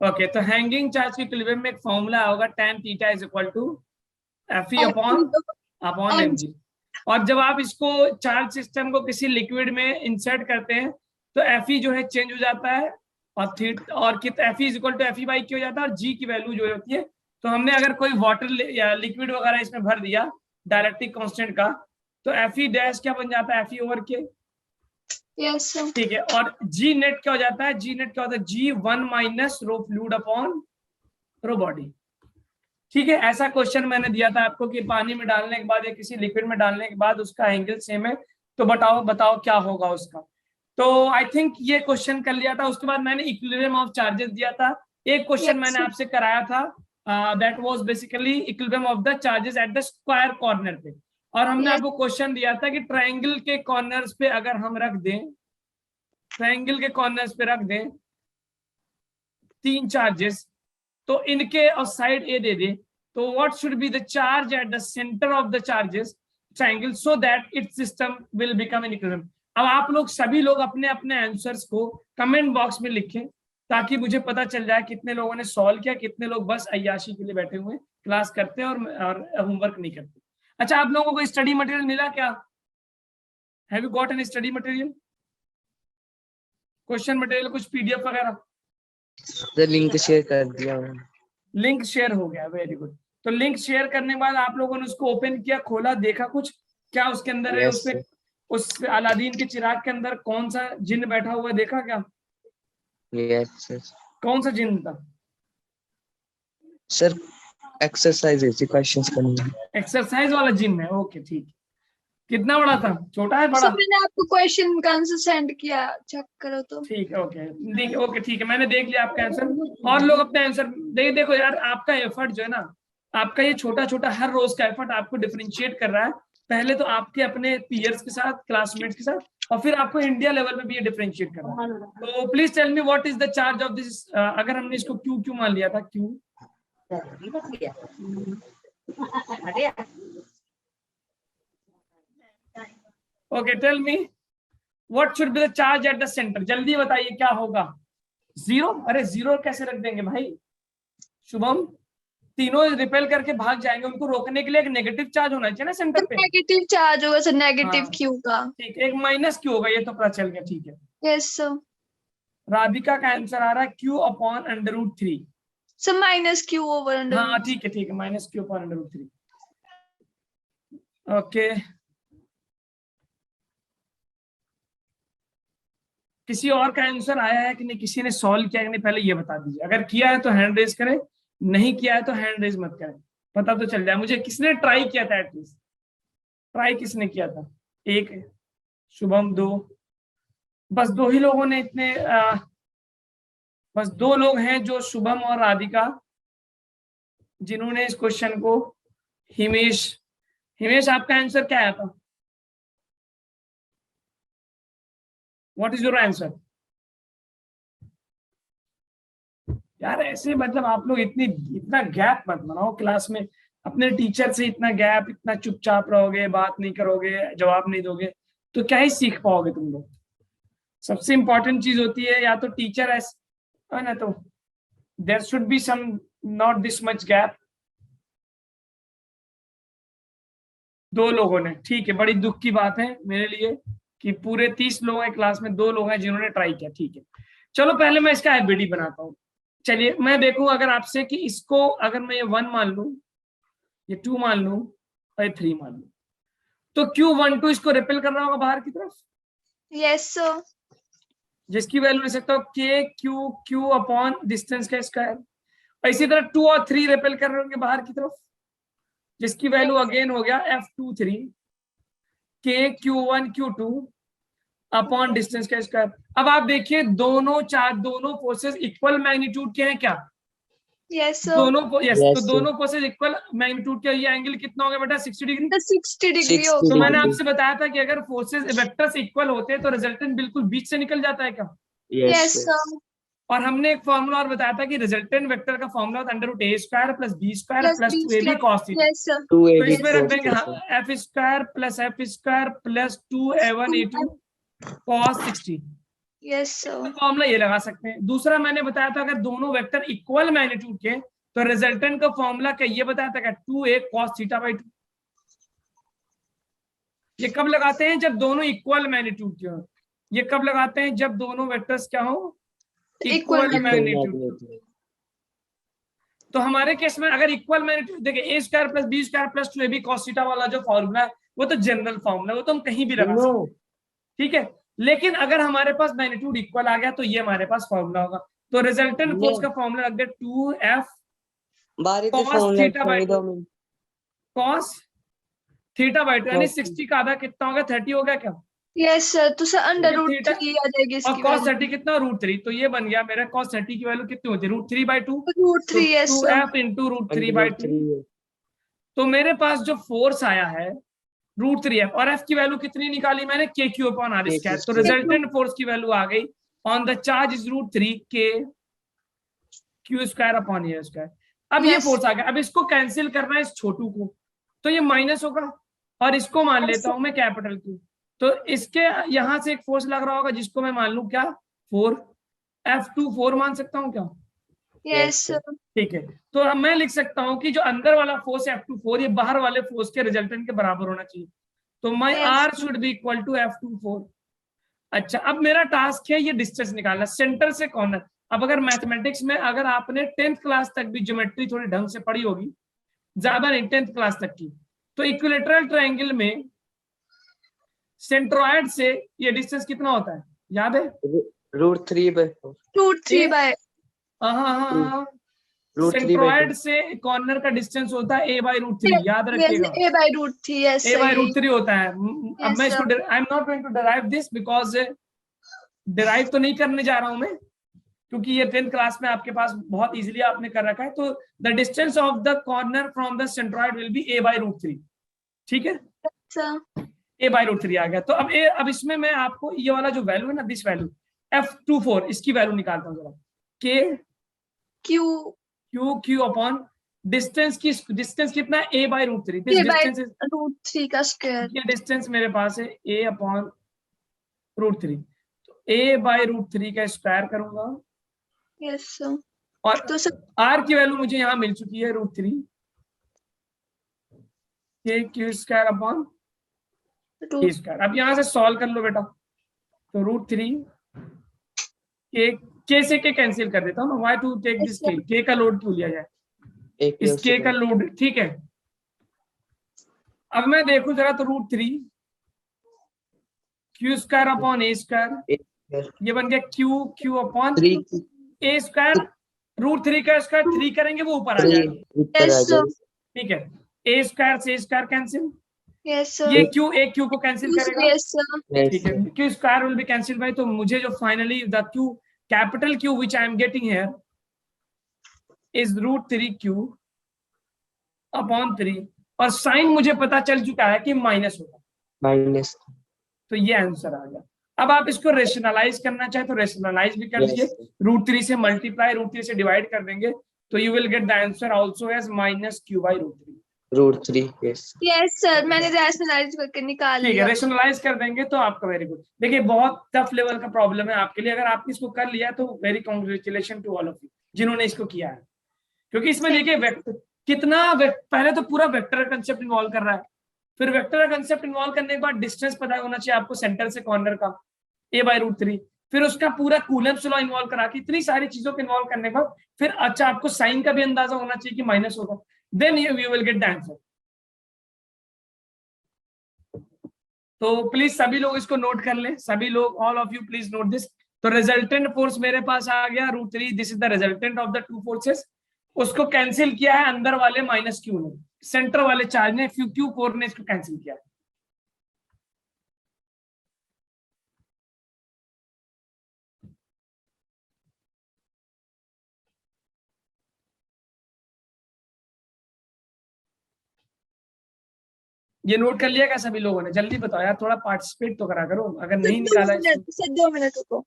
Okay, तो hanging charge के equilibrium में एक फॉर्मूला होगा tan theta is equal to Fe upon mg। और जब आप इसको चार्ज सिस्टम को किसी लिक्विड में इंसर्ट करते हैं तो Fe जो है चेंज हो जाता है और Fe is equal to Fe by Q हो जाता है और g की वैल्यू जो होती है। तो हमने अगर कोई वाटर या लिक्विड वगैरह इसमें भर दिया डायरेक्टली कांस्टेंट का तो Fe डैश क्या बन जाता है, Fe ओवर के। Yes sir. ठीक है, और जी नेट क्या हो जाता है, जी नेट क्या होता है, G1 minus rho fluid upon rho body. ठीक है, ऐसा क्वेश्चन मैंने दिया था आपको कि पानी में डालने के बाद या किसी लिक्विड में डालने के बाद उसका एंगल सेम है, तो बताओ क्या होगा उसका। तो आई थिंक ये क्वेश्चन कर लिया था। उसके बाद मैंने इक्विलिब्रियम ऑफ चार्जेस दिया था। एक क्वेश्चन मैंने आपसे कराया था, that was basically equilibrium of the charges at the square corner पे। और हमने आपको क्वेश्चन दिया था कि ट्रायंगल के कॉर्नर्स पे अगर हम रख दें, ट्रायंगल के कॉर्नर्स पे रख दें 3 चार्जेस, तो इनके और साइड ए दे दे, तो what should be the charge at the centre of the charges triangle so that it's system will become an equilibrium. अब आप लोग सभी लोग अपने अपने आंसर्स को कमेंट बॉक्स में लिखें ताकि मुझे पता चल जाए कितने लोगों ने सॉल्व किया, कितने लोग बस अय्याशी के लिए बैठे हुए क्लास करते हैं और होमवर्क नहीं करते। अच्छा, आप लोगों को स्टडी मटेरियल मिला क्या? Have you got an study material, question material, कुछ पीडीएफ वगैरह? लिंक शेयर कर दिया मैंने। लिंक शेयर हो गया, वेरी गुड। तो लिंक शेयर करने के बाद आप लोगों ने उसको ओपन किया, खोला, देखा कुछ क्या उसके अंदर है? उसमें उस अलादीन के चिराग के अंदर कौन सा जिन्न बैठा हुआ है, देखा क्या? Yes sir. कौन सा जिन्न था सर? एक्सरसाइज ऐसी क्वेश्चंस करनी। एक्सरसाइज वाला जिन्न है, ओके ठीक। कितना बड़ा था, छोटा है बड़ा? सर मैंने आपको क्वेश्चन का आंसर सेंड किया, चेक करो तो। ठीक है, ओके ठीक है, मैंने देख लिया आपका आंसर। और लोग अपने आंसर देखो यार, आपका एफर्ट जो है ना, आपका ये छोटा छोटा हर रोज का एफर्ट आपको डिफरेंशिएट कर रहा है। पहले तो आपके अपने पीयर्स के साथ, क्लासमेट्स के साथ, और फिर आपको इंडिया लेवल में भी ये डिफरेंशिएट कर रहा है। तो please tell me what is the charge of this. अगर हमने इसको क्यू मान लिया था, Q, okay, tell me what should be the charge at the centre. जल्दी बताइए क्या होगा। 0? अरे 0 कैसे रख देंगे भाई शुभम, तीनों रिपेल करके भाग जाएंगे, उनको रोकने के लिए एक नेगेटिव चार्ज होना चाहिए ना सेंटर पे। नेगेटिव चार्ज होगा सर, नेगेटिव क्यू का। ठीक, एक माइनस क्यू होगा, ये तो पता चल गया। ठीक है, यस सर। राधिका का आंसर आ रहा है Q upon √3। Sir minus Q over under. हाँ ठीक है, माइनस क्यू अपॉन √3। ओके, किसी और का आंसर आया है कि नहीं, किसी ने सॉल्व किया कि नहीं, पहले ये बता दीजिए। अगर किया है तो हैंड रेज करें, नहीं किया है तो हैंड रेज मत करें, पता तो चल जाए मुझे किसने ट्राई किया था। एटलीस्ट ट्राई किसने किया था? एक, शुभम, 2, बस 2 ही लोगों ने इतने बस 2 लोग हैं जो शुभम और राधिका, जिन्होंने इस क्वेश्चन को। हिमेश आपका आंसर क्या आया था? What is your answer? यार ऐसे मतलब आप लोग इतना गैप मत बनाओ क्लास में। अपने टीचर से इतना गैप, इतना चुपचाप रहोगे, बात नहीं करोगे, जवाब नहीं दोगे, तो क्या ही सीख पाओगे तुम लोग। सबसे इंपॉर्टेंट चीज होती है या तो टीचर है ना, तो there should be some not this much gap. 2 लोगों ने, ठीक है, बड़ी दुख की बात है मेरे लिए कि पूरे 30 लोग हैं क्लास में, 2 लोग हैं जिन्होंने ट्राई किया। ठीक है, चलो पहले मैं इसका एबीडी बनाता हूँ। चलिए मैं देखूं अगर आपसे कि इसको अगर मैं ये 1 मान लूं, ये 2 मान लूं और ये 3 मान लूं, तो Q12 इसको रिपेल कर रहा होगा बाहर की तरफ। Yes sir. जिसकी वैल्यू ले सकता हूँ Q अपॉन डिस्टेंस का स्क्वायर। और इसी तरह 2 और 3 रिपेल कर रहे होंगे बाहर की तरफ, जिसकी वैल्यू अगेन हो गया F23 Q1 Q2 upon distance का स्क्वायर। अब आप देखिए दोनों फोर्सेस इक्वल मैग्नीट्यूड के हैं क्या? Yes sir. तो दोनों फोर्सेस इक्वल मैग्नीट्यूड के। ये एंगल कितना हो गया बेटा? 60 डिग्री। 60 डिग्री हो। तो मैंने आपसे बताया था कि अगर फोर्सेस वेक्टर्स इक्वल होते हैं तो रिजल्टेंट बिल्कुल बीच से निकल जाता है क्या? Yes sir. और हमने एक फॉर्मूला और बताया था कि रिजल्टेंट वेक्टर का फॉर्मूला होता है √a² + b² + 2ab cos theta. Yes sir. तो इसमें रख देंगे f² + f² + 2a1 a2 cos 60। Yes sir. Formula ये लगा सकते हैं। दूसरा मैंने बताया था अगर दोनों वेक्टर इक्वल मैग्नीट्यूड के तो रिजल्टेंट का फॉर्मूला क्या ये बताया था क्या 2a cos थीटा बाई 2। ये कब लगाते हैं जब दोनों इक्वल मैग्नीट्यूड के हो। ये कब लगाते हैं जब दोनों वेक्टर्स क्या हो इक्वल मैग्नीट्यूड। तो हमारे केस में अगर इक्वल मैग्नीट्यूड देखिए A square plus B square plus 2ab cos theta वाला जो फॉर्मूला है वो तो जनरल फॉर्मूला है, वो तो हम कहीं भी लगा सकते हैं, ठीक है। लेकिन अगर हमारे पास मैग्नीट्यूड इक्वल आ गया तो ये हमारे पास फॉर्मूला होगा। तो रिजल्टेंट फोर्स का फॉर्मूला रख दे 2f cos theta by 2 cos theta by 2 यानी 60 का आधा कितना होगा 30 हो गया क्या। यस सर, तो सर अंडर रूट थीटा 3 आ जाएगी और इसकी cos वैल्यू। 30 कितना √3 तो ये बन गया मेरा cos 30 की वैल्यू कितनी होती है √3/2 रूट 3 यस तो सर। 2f into √3/2। तो मेरे पास जो फोर्स आया है √3f और f की वैल्यू कितनी निकाली मैंने kq/r²। तो रिजल्टेंट फोर्स की वैल्यू आ गई on the charge is √3 kq²/a²। अब ये फोर्स आ गया। अब इसको कैंसिल करना है इस छोटू को तो ये माइनस होगा और इसको मान लेता हूं मैं कैपिटल Q। तो इसके यहां से एक फोर्स लग रहा होगा जिसको मैं मान लू क्या 4 F2 4 मान सकता हूं क्या। Yes sir. ठीक है तो अब मैं लिख सकता हूं कि जो अंदर वाला फोर्स F2 4 ये बाहर वाले फोर्स के रिजल्टेंट के बराबर होना चाहिए। तो my Yes. R should be equal to F2 4। अच्छा अब मेरा टास्क है ये डिस्टेंस निकालना सेंटर से कॉर्नर। अब अगर मैथमेटिक्स में अगर आपने 10th क्लास तक भी ज्योमेट्री थोड़ी ढंग से पढ़ी होगी ज्यादा नहीं 10th क्लास तक की तो इक्विलेटरल ट्रायंगल में सेंट्रोइड से ये डिस्टेंस कितना होता है याद है √3/4 बाय हाँ √3/2 सेंट्रोइड से कॉर्नर का डिस्टेंस होता है a/√3 याद रखिएगा a by root 3 yes a/√3 होता है। अब मैं इसको I am not going to derive this because derive तो नहीं करने जा रहा हूं मैं क्योंकि ये 10th क्लास में आपके पास बहुत इजीली आपने कर रखा है। तो the distance of the corner from the centroid will be a/√3 ठीक है a/√3 आ गया। तो अब इसमें मैं आपको ये वाला जो वैल्यू है ना दिस वैल्यू F24 इसकी वैल्यू निकालता हूँ जरा k q अपॉन डिस्टेंस की डिस्टेंस कितना है a/√3 this distance is root 3 का स्क्वायर। ये डिस्टेंस मेरे पास है a/√3 तो a/√3 का स्क्वायर करूंगा यस सर। और तो सर r की वैल्यू मुझे यहाँ मिल चुकी है √3 k² अपॉन k²। अब यहाँ से सॉल्व कर लो बेटा तो √3 k से k कैंसिल कर देता हूँ ना why to take this k का लोड क्यों लिया जाए इस k का लोड ठीक है। अब मैं देखूं जरा तो √3 q² अपॉन a² ये बन गया q अपॉन a²। √3 का स्क्वायर 3 करेंगे वो ऊपर आ जाएगा ठीक है a² से a² कैंसिल ये q एक q को कैंसिल करेगा ठीक है q² will be cancel bye. तो मुझे जो finally the q capital Q which I am getting here is √3q upon 3 और साइन मुझे पता चल चुका है कि माइनस होगा तो ये आंसर आ गया। अब आप इसको रेशनलाइज करना चाहे तो रेशनलाइज भी कर दीजिए √3 से मल्टीप्लाई √3 से डिवाइड कर देंगे तो you will get the answer also as -q/√3 yes sir मैंने रैशनलाइज करके निकाल ठीक है लिया। रेशनलाइज कर देंगे तो आपका वेरी गुड। देखिए बहुत टफ लेवल का प्रॉब्लम है आपके लिए अगर आपने इसको कर लिया तो very congratulation to all of you जिन्होंने इसको किया है क्योंकि इसमें देखिए पहले तो पूरा वेक्टर का कंसेप्ट इन्वॉल्व कर रहा है फिर वेक्टर का कंसेप्ट इन्वॉल्व करने के बाद डिस्टेंस पता होना चाहिए आपको सेंटर से कॉर्नर का a/√3 फिर उसका पूरा कूलम्ब्स लॉ इन्वॉल्व करा के इतनी सारी चीजों को इन्वॉल्व करने के बाद फिर अच्छा आपको साइन का भी अंदाजा होना चाहिए कि माइनस होगा then you will get the answer. तो प्लीज सभी लोग इसको नोट कर लें सभी लोग all of you please note this. तो रिजल्टेंट फोर्स मेरे पास आ गया √3 this is the resultant of the two forces उसको कैंसिल किया है अंदर वाले -q ने सेंटर वाले चार्ज ने q4 ने इसको कैंसिल किया। ये नोट कर लिया क्या सभी लोगों ने जल्दी बताओ यार थोड़ा पार्टिसिपेट तो करा करो अगर नहीं निकाला सर 2 मिनट रुको।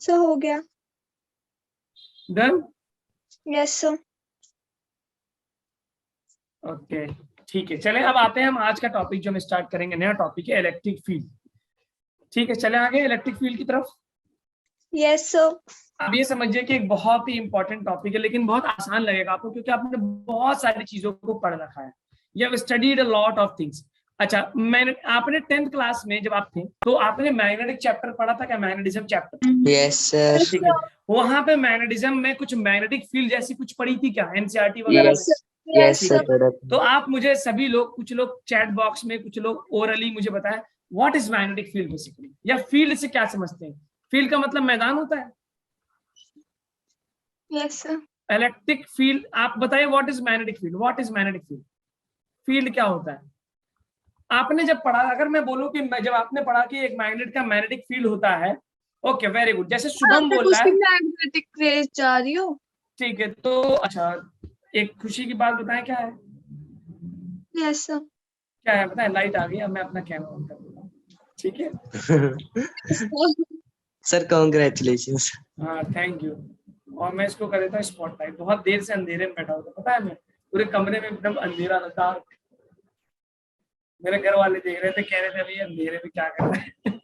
सर हो गया। डन? Yes sir. ओके ठीक है, चले अब आते हैं हम आज का टॉपिक जो हम स्टार्ट करेंगे, नया टॉपिक है इलेक्ट्रिक फील्ड। ठीक है, चले आगे इलेक्ट्रिक फील्ड की तरफ। Yes sir. अब ये समझिए कि एक बहुत ही इंपॉर्टेंट टॉपिक है, लेकिन बहुत आसान लगेगा आपको क्योंकि आपने बहुत सारी चीजों को पढ़ रखा है, you have studied a lot of things. अच्छा, मैंने आपने 10th क्लास में जब आप थे तो आपने मैग्नेटिक चैप्टर पढ़ा था क्या, मैग्नेटिज्म चैप्टर? Yes sir. ठीक है, वहां पे मैग्नेटिज्म में कुछ मैग्नेटिक फील्ड जैसी कुछ पढ़ी थी क्या एनसीईआरटी वगैरह यस में? यस ठीक है, सर। तो आप मुझे सभी लोग, कुछ लोग चैट बॉक्स में, कुछ लोग ओरली मुझे बताएं what is magnetic field basically, या फील्ड से क्या समझते हैं? फील्ड का मतलब मैदान होता है। Yes sir. इलेक्ट्रिक फील्ड, आप बताइए what is magnetic field, what is magnetic field, field क्या होता है? आपने जब पढ़ा, अगर मैं बोलूं कि जब आपने पढ़ा कि एक मैग्नेट का मैग्नेटिक फील्ड होता है, ओके वेरी गुड, जैसे शुभम बोल रहा है। मैग्नेटिक रेज जा रही हो? ठीक है, तो अच्छा एक खुशी की बात बताएं क्या है? Yes sir. क्या है बताएं? लाइट आ गई, अब मैं अपना कैमरा ऑन कर दूंगा, ठीक है। Sir congratulations. हाँ थैंक यू। और मैं इसको कर देता हूँ स्पॉटलाइट, बहुत देर से अंधेरे में बैठा होता, पता है, मैं पूरे कमरे में एकदम अंधेरा था। मेरे घर वाले देख रहे थे, कह रहे थे अभी अंधेरे में क्या कर रहे हैं।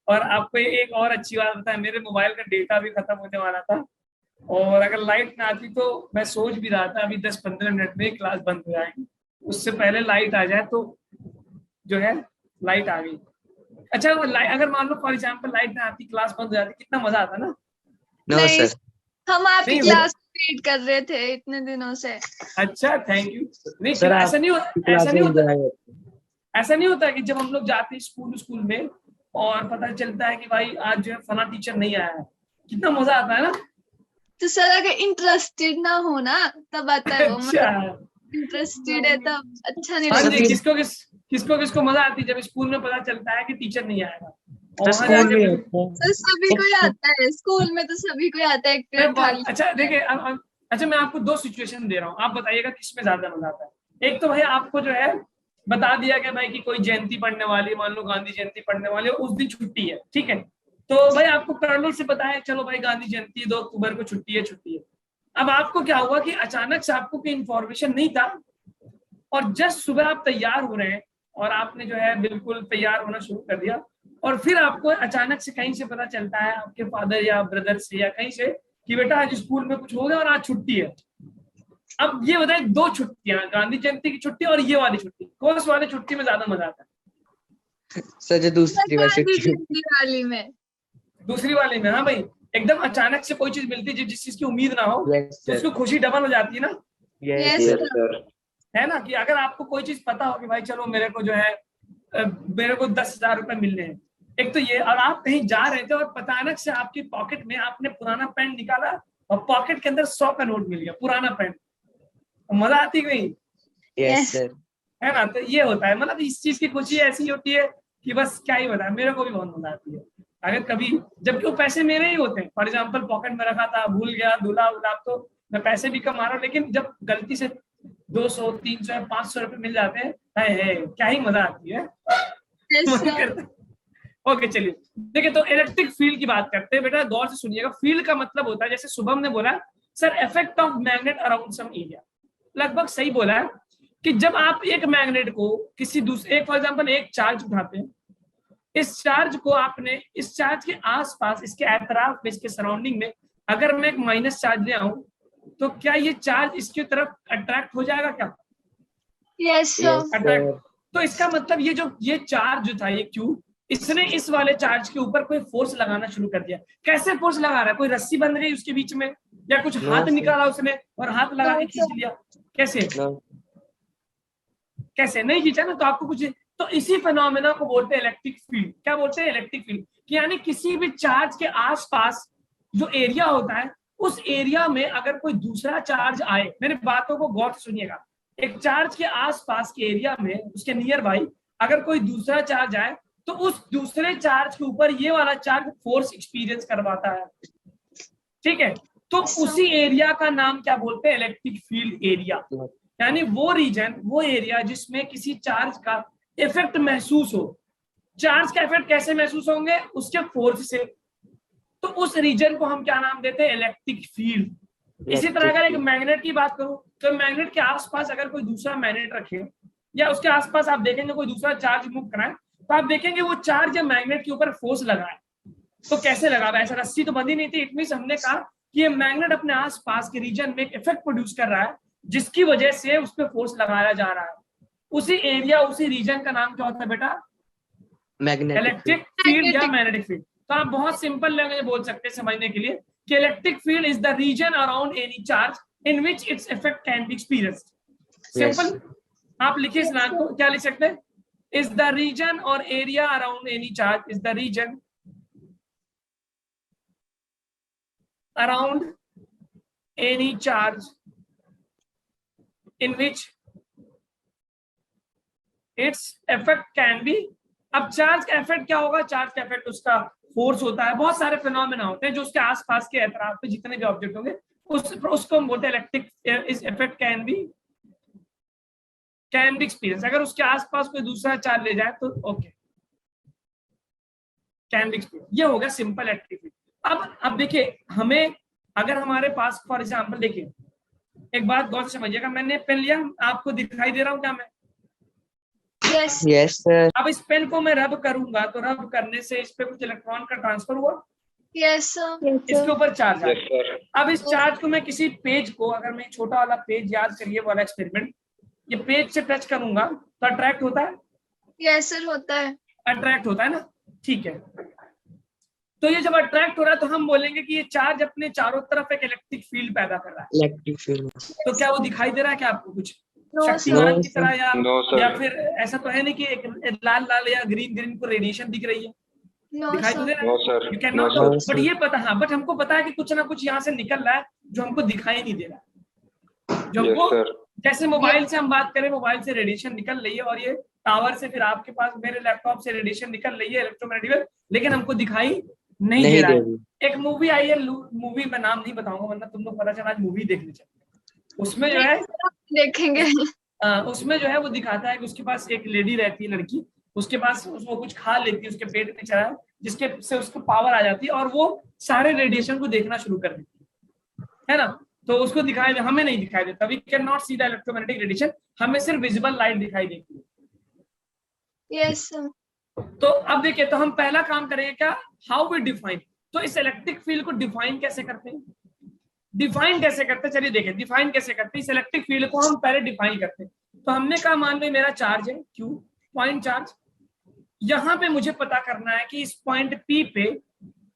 और आपको एक और अच्छी बात बताएं, मेरे मोबाइल का डेटा भी खत्म होने वाला था, और अगर लाइट ना आती तो मैं सोच भी रहा था अभी 10-15 मिनट में क्लास बंद हो जाएगी, उससे पहले लाइट आ जाए तो जो है लाइट आ गई। अच्छा, अगर मान लो फॉर एग्जाम्पल लाइट ना आती, क्लास बंद हो जाती, कितना मजा आता ना? नो नहीं, सर। हम आपकी नहीं, क्लास वेट कर रहे थे इतने दिनों से। अच्छा थैंक यू। नहीं सर आप ऐसा नहीं होता, क्लास में enjoy ऐसा नहीं होता कि जब हम लोग जाते हैं स्कूल में और पता चलता है कि भाई आज जो है फला टीचर नहीं आया है, कितना मजा आता है ना? तो सर अगर इंटरेस्टेड ना हो ना तब आता है वो अच्छा, इंटरेस्टेड है तब अच्छा नहीं हाँ लगता। जी, किसको मजा आती है जब स्कूल में पता चलता है कि टीचर नहीं आएगा, और सर वहां स्कूल जाके में सर सभी को ही आता है, स्कूल में तो सभी को ही आता है, एक पीरियड खाली। अच्छा देखिए, अच्छा मैं आपको दो सिचुएशन दे रहा हूँ, आप बताइएगा किसमें ज्यादा मजा आता है। एक तो भाई आपको जो है बता दिया गया भाई कि कोई जयंती पढ़ने वाली है, मान लो गांधी जयंती पढ़ने वाली है, उस दिन छुट्टी है, ठीक है, तो भाई आपको पैरेलल से पता है चलो भाई गांधी जयंती 2 अक्टूबर को छुट्टी है। अब आपको क्या हुआ कि अचानक से आपको कोई इन्फॉर्मेशन नहीं था, और जस्ट सुबह आप तैयार हो रहे हैं और आपने जो है बिल्कुल तैयार होना शुरू कर दिया, और फिर आपको अचानक से कहीं से पता चलता है आपके फादर या ब्रदर से या कहीं से कि बेटा आज स्कूल में कुछ हो गया और आज छुट्टी है। अब ये बताए, दो छुट्टियां, गांधी जयंती की छुट्टी और ये वाली छुट्टी, कौन सी वाली छुट्टी में ज्यादा मजा आता है? सर जो दूसरी वाली में। दूसरी वाली में, हाँ भाई, एकदम अचानक से कोई चीज मिलती है जिस चीज की उम्मीद ना हो, तो उसको खुशी डबल हो जाती है ना, है ना? कि अगर आपको कोई चीज पता हो कि भाई चलो मेरे को जो है मेरे को 10,000 रुपए मिलने हैं, एक तो ये, और आप कहीं जा रहे थे और अचानक से आपकी पॉकेट में आपने पुराना पेन निकाला और पॉकेट के अंदर 100 का नोट मिल गया, पुराना पेन, मजा आती गई, यस सर। है ना? तो ये होता है, मतलब इस चीज की खुशी ऐसी होती है कि बस क्या ही बताए, मेरे को भी बहुत मजा आती है अगर कभी, जबकि वो पैसे मेरे ही होते हैं, फॉर एग्जाम्पल पॉकेट में रखा था, भूल गया, धुला उला, तो मैं पैसे भी कमा रहा हूँ, लेकिन जब गलती से 200, 300, 500 रुपए मिल जाते हैं, है क्या ही मजा आती है। ओके चलिए, देखिए तो इलेक्ट्रिक फील्ड की बात करते हैं। बेटा गौर से सुनिएगा, फील्ड का मतलब होता है, जैसे शुभम ने बोला sir effect of magnet around some area, लगभग सही बोला है कि जब आप एक मैग्नेट को किसी दूसरे, फॉर एग्जांपल एक चार्ज उठाते हैं, इस चार्ज को आपने इस चार्ज के आसपास, इसके एतराफ में, इसके सराउंडिंग में अगर मैं एक माइनस चार्ज ले आऊं, तो क्या ये चार्ज इसकी तरफ अट्रैक्ट हो जाएगा क्या? Yes sir. अट्रैक्ट, तो इसका मतलब ये चार्ज जो था, ये क्यूब, इसने इस वाले चार्ज के ऊपर कोई फोर्स लगाना शुरू कर दिया। कैसे फोर्स लगा रहा है? कोई रस्सी बंध गई उसके बीच में, या कुछ हाथ निकाला उसने और हाथ लगा के खींच लिया? कैसे कैसे नहीं खींचा ना, तो आपको कुछ, तो इसी फिनोमेना को बोलते हैं इलेक्ट्रिक फील्ड। क्या बोलते हैं? Electric field. यानी किसी भी चार्ज के आसपास जो एरिया होता है, उस एरिया में अगर कोई दूसरा चार्ज आए, मेरे बातों को गौर से सुनिएगा, एक चार्ज के आसपास के एरिया में, उसके नियर बाई अगर कोई दूसरा चार्ज आए, तो उस दूसरे चार्ज के ऊपर ये वाला चार्ज फोर्स एक्सपीरियंस करवाता है, ठीक है? तो उसी एरिया का नाम क्या बोलते हैं? Electric field area. यानी वो रीजन, वो एरिया जिसमें किसी चार्ज का इफेक्ट महसूस हो। चार्ज का इफेक्ट कैसे महसूस होंगे? उसके फोर्स से। तो उस रीजन को हम क्या नाम देते हैं? Electric field. इसी तरह अगर एक मैग्नेट की बात करूं तो मैग्नेट के आसपास अगर कोई दूसरा मैग्नेट रखे या उसके आसपास आप देखेंगे कोई दूसरा चार्ज मूव कराए, तो आप देखेंगे वो चार्ज मैग्नेट के ऊपर फोर्स लगा है। तो कैसे लगा हुआ? ऐसा रस्सी तो बंधी नहीं थी। इट मींस हमने कहा कि ये मैग्नेट अपने आसपास के रीजन में एक इफेक्ट प्रोड्यूस कर रहा है, जिसकी वजह से उस पर फोर्स लगाया जा रहा है। उसी एरिया, उसी रीजन का नाम क्या होता है बेटा? मैग्नेटिक इलेक्ट्रिक फील्ड या मैग्नेटिक फील्ड। तो आप बहुत सिंपल लैंग्वेज बोल सकते हैं समझने के लिए कि electric field is the region around any charge in which its effect can be experienced. Simple. आप लिखिए इस लाइन को, क्या लिख सकते हैं? इज द रीजन और area around any charge, is the region around any charge in which its effect can be। अब चार्ज का इफेक्ट क्या होगा? चार्ज का इफेक्ट उसका फोर्स होता है। बहुत सारे फिनोमेना होते हैं जो उसके आसपास के एतराफ पे जितने भी ऑब्जेक्ट होंगे उसको हम बोलते हैं इलेक्ट्रिक इस इफेक्ट कैन बी एक्सपीरियंस। अगर उसके आसपास कोई दूसरा चार्ज ले जाए तो ओके, कैन बी एक्सपीरियंस। ये हो गया सिंपल इलेक्ट्रिक फील्ड। अब देखिए, हमें अगर हमारे पास फॉर एग्जांपल, देखिए एक बात गौर से समझिएगा, मैंने पेन लिया, आपको दिखाई दे रहा हूं क्या मैं? Yes yes sir. अब इस पेन को मैं रब करूंगा तो रब करने से इस पे कुछ इलेक्ट्रॉन का ट्रांसफर हुआ, यस सर इसके ऊपर चार्ज आ गया। अब इस चार्ज को मैं किसी पेज को, अगर मैं छोटा वाला पेज, याद करिए वाला एक्सपेरिमेंट, ये पेज से टच करूंगा तो अट्रैक्ट होता है? यस सर होता है। अट्रैक्ट होता है ना? ठीक है। तो ये जब अट्रैक्ट हो रहा है तो हम बोलेंगे कि ये चार्ज अपने चारों तरफ एक इलेक्ट्रिक फील्ड पैदा कर रहा है। Electric field. तो क्या वो दिखाई दे रहा है क्या आपको कुछ No, शक्तिमान की sir. तरह, No, sir. या फिर ऐसा तो है नहीं कि एक लाल लाल या ग्रीन ग्रीन को रेडिएशन दिख रही है? नो दिखाई तो दे सर रहा No, है? sir. You can No, not, sir. But ये पता, हाँ, बट हमको पता है कि कुछ ना कुछ यहाँ से निकल रहा है जो हमको दिखाई नहीं दे रहा। जो Yes, हमको, sir. जैसे मोबाइल से हम बात करें, मोबाइल से रेडिएशन निकल रही है और ये टावर से फिर आपके पास मेरे लैपटॉप से रेडिएशन निकल रही है इलेक्ट्रोमैग्नेटिक, लेकिन हमको दिखाई नहीं दे रहा है। एक मूवी आई है, मूवी में नाम नहीं बताऊंगा वरना तुम लोग पता चला आज मूवी देखने चलते। उसमें जो है देखेंगे। उसमें जो है वो दिखाता है कि उसके पास एक लेडी रहती है, लड़की, उसके पास वो कुछ खा लेती है, उसके पेट में चढ़ा है, जिसके से उसको पावर आ जाती है और वो सारे रेडिएशन को देखना शुरू कर देती है ना। तो उसको दिखाई दे, हमें नहीं दिखाई देता। We can not see the electromagnetic radiation, हमें सिर्फ विजिबल लाइट दिखाई देती है। Yes sir. तो अब देखिए, तो हम पहला काम करेंगे क्या? How we define. तो इस इलेक्ट्रिक फील्ड को डिफाइन कैसे करते हैं? डिफाइन कैसे करते हैं? चलिए देखें डिफाइन कैसे करते हैं। इस इलेक्ट्रिक फील्ड को हम पहले डिफाइन करते हैं। तो हमने कहा मान लो मेरा चार्ज है Q, पॉइंट चार्ज। यहां पे मुझे पता करना है कि इस पॉइंट P पे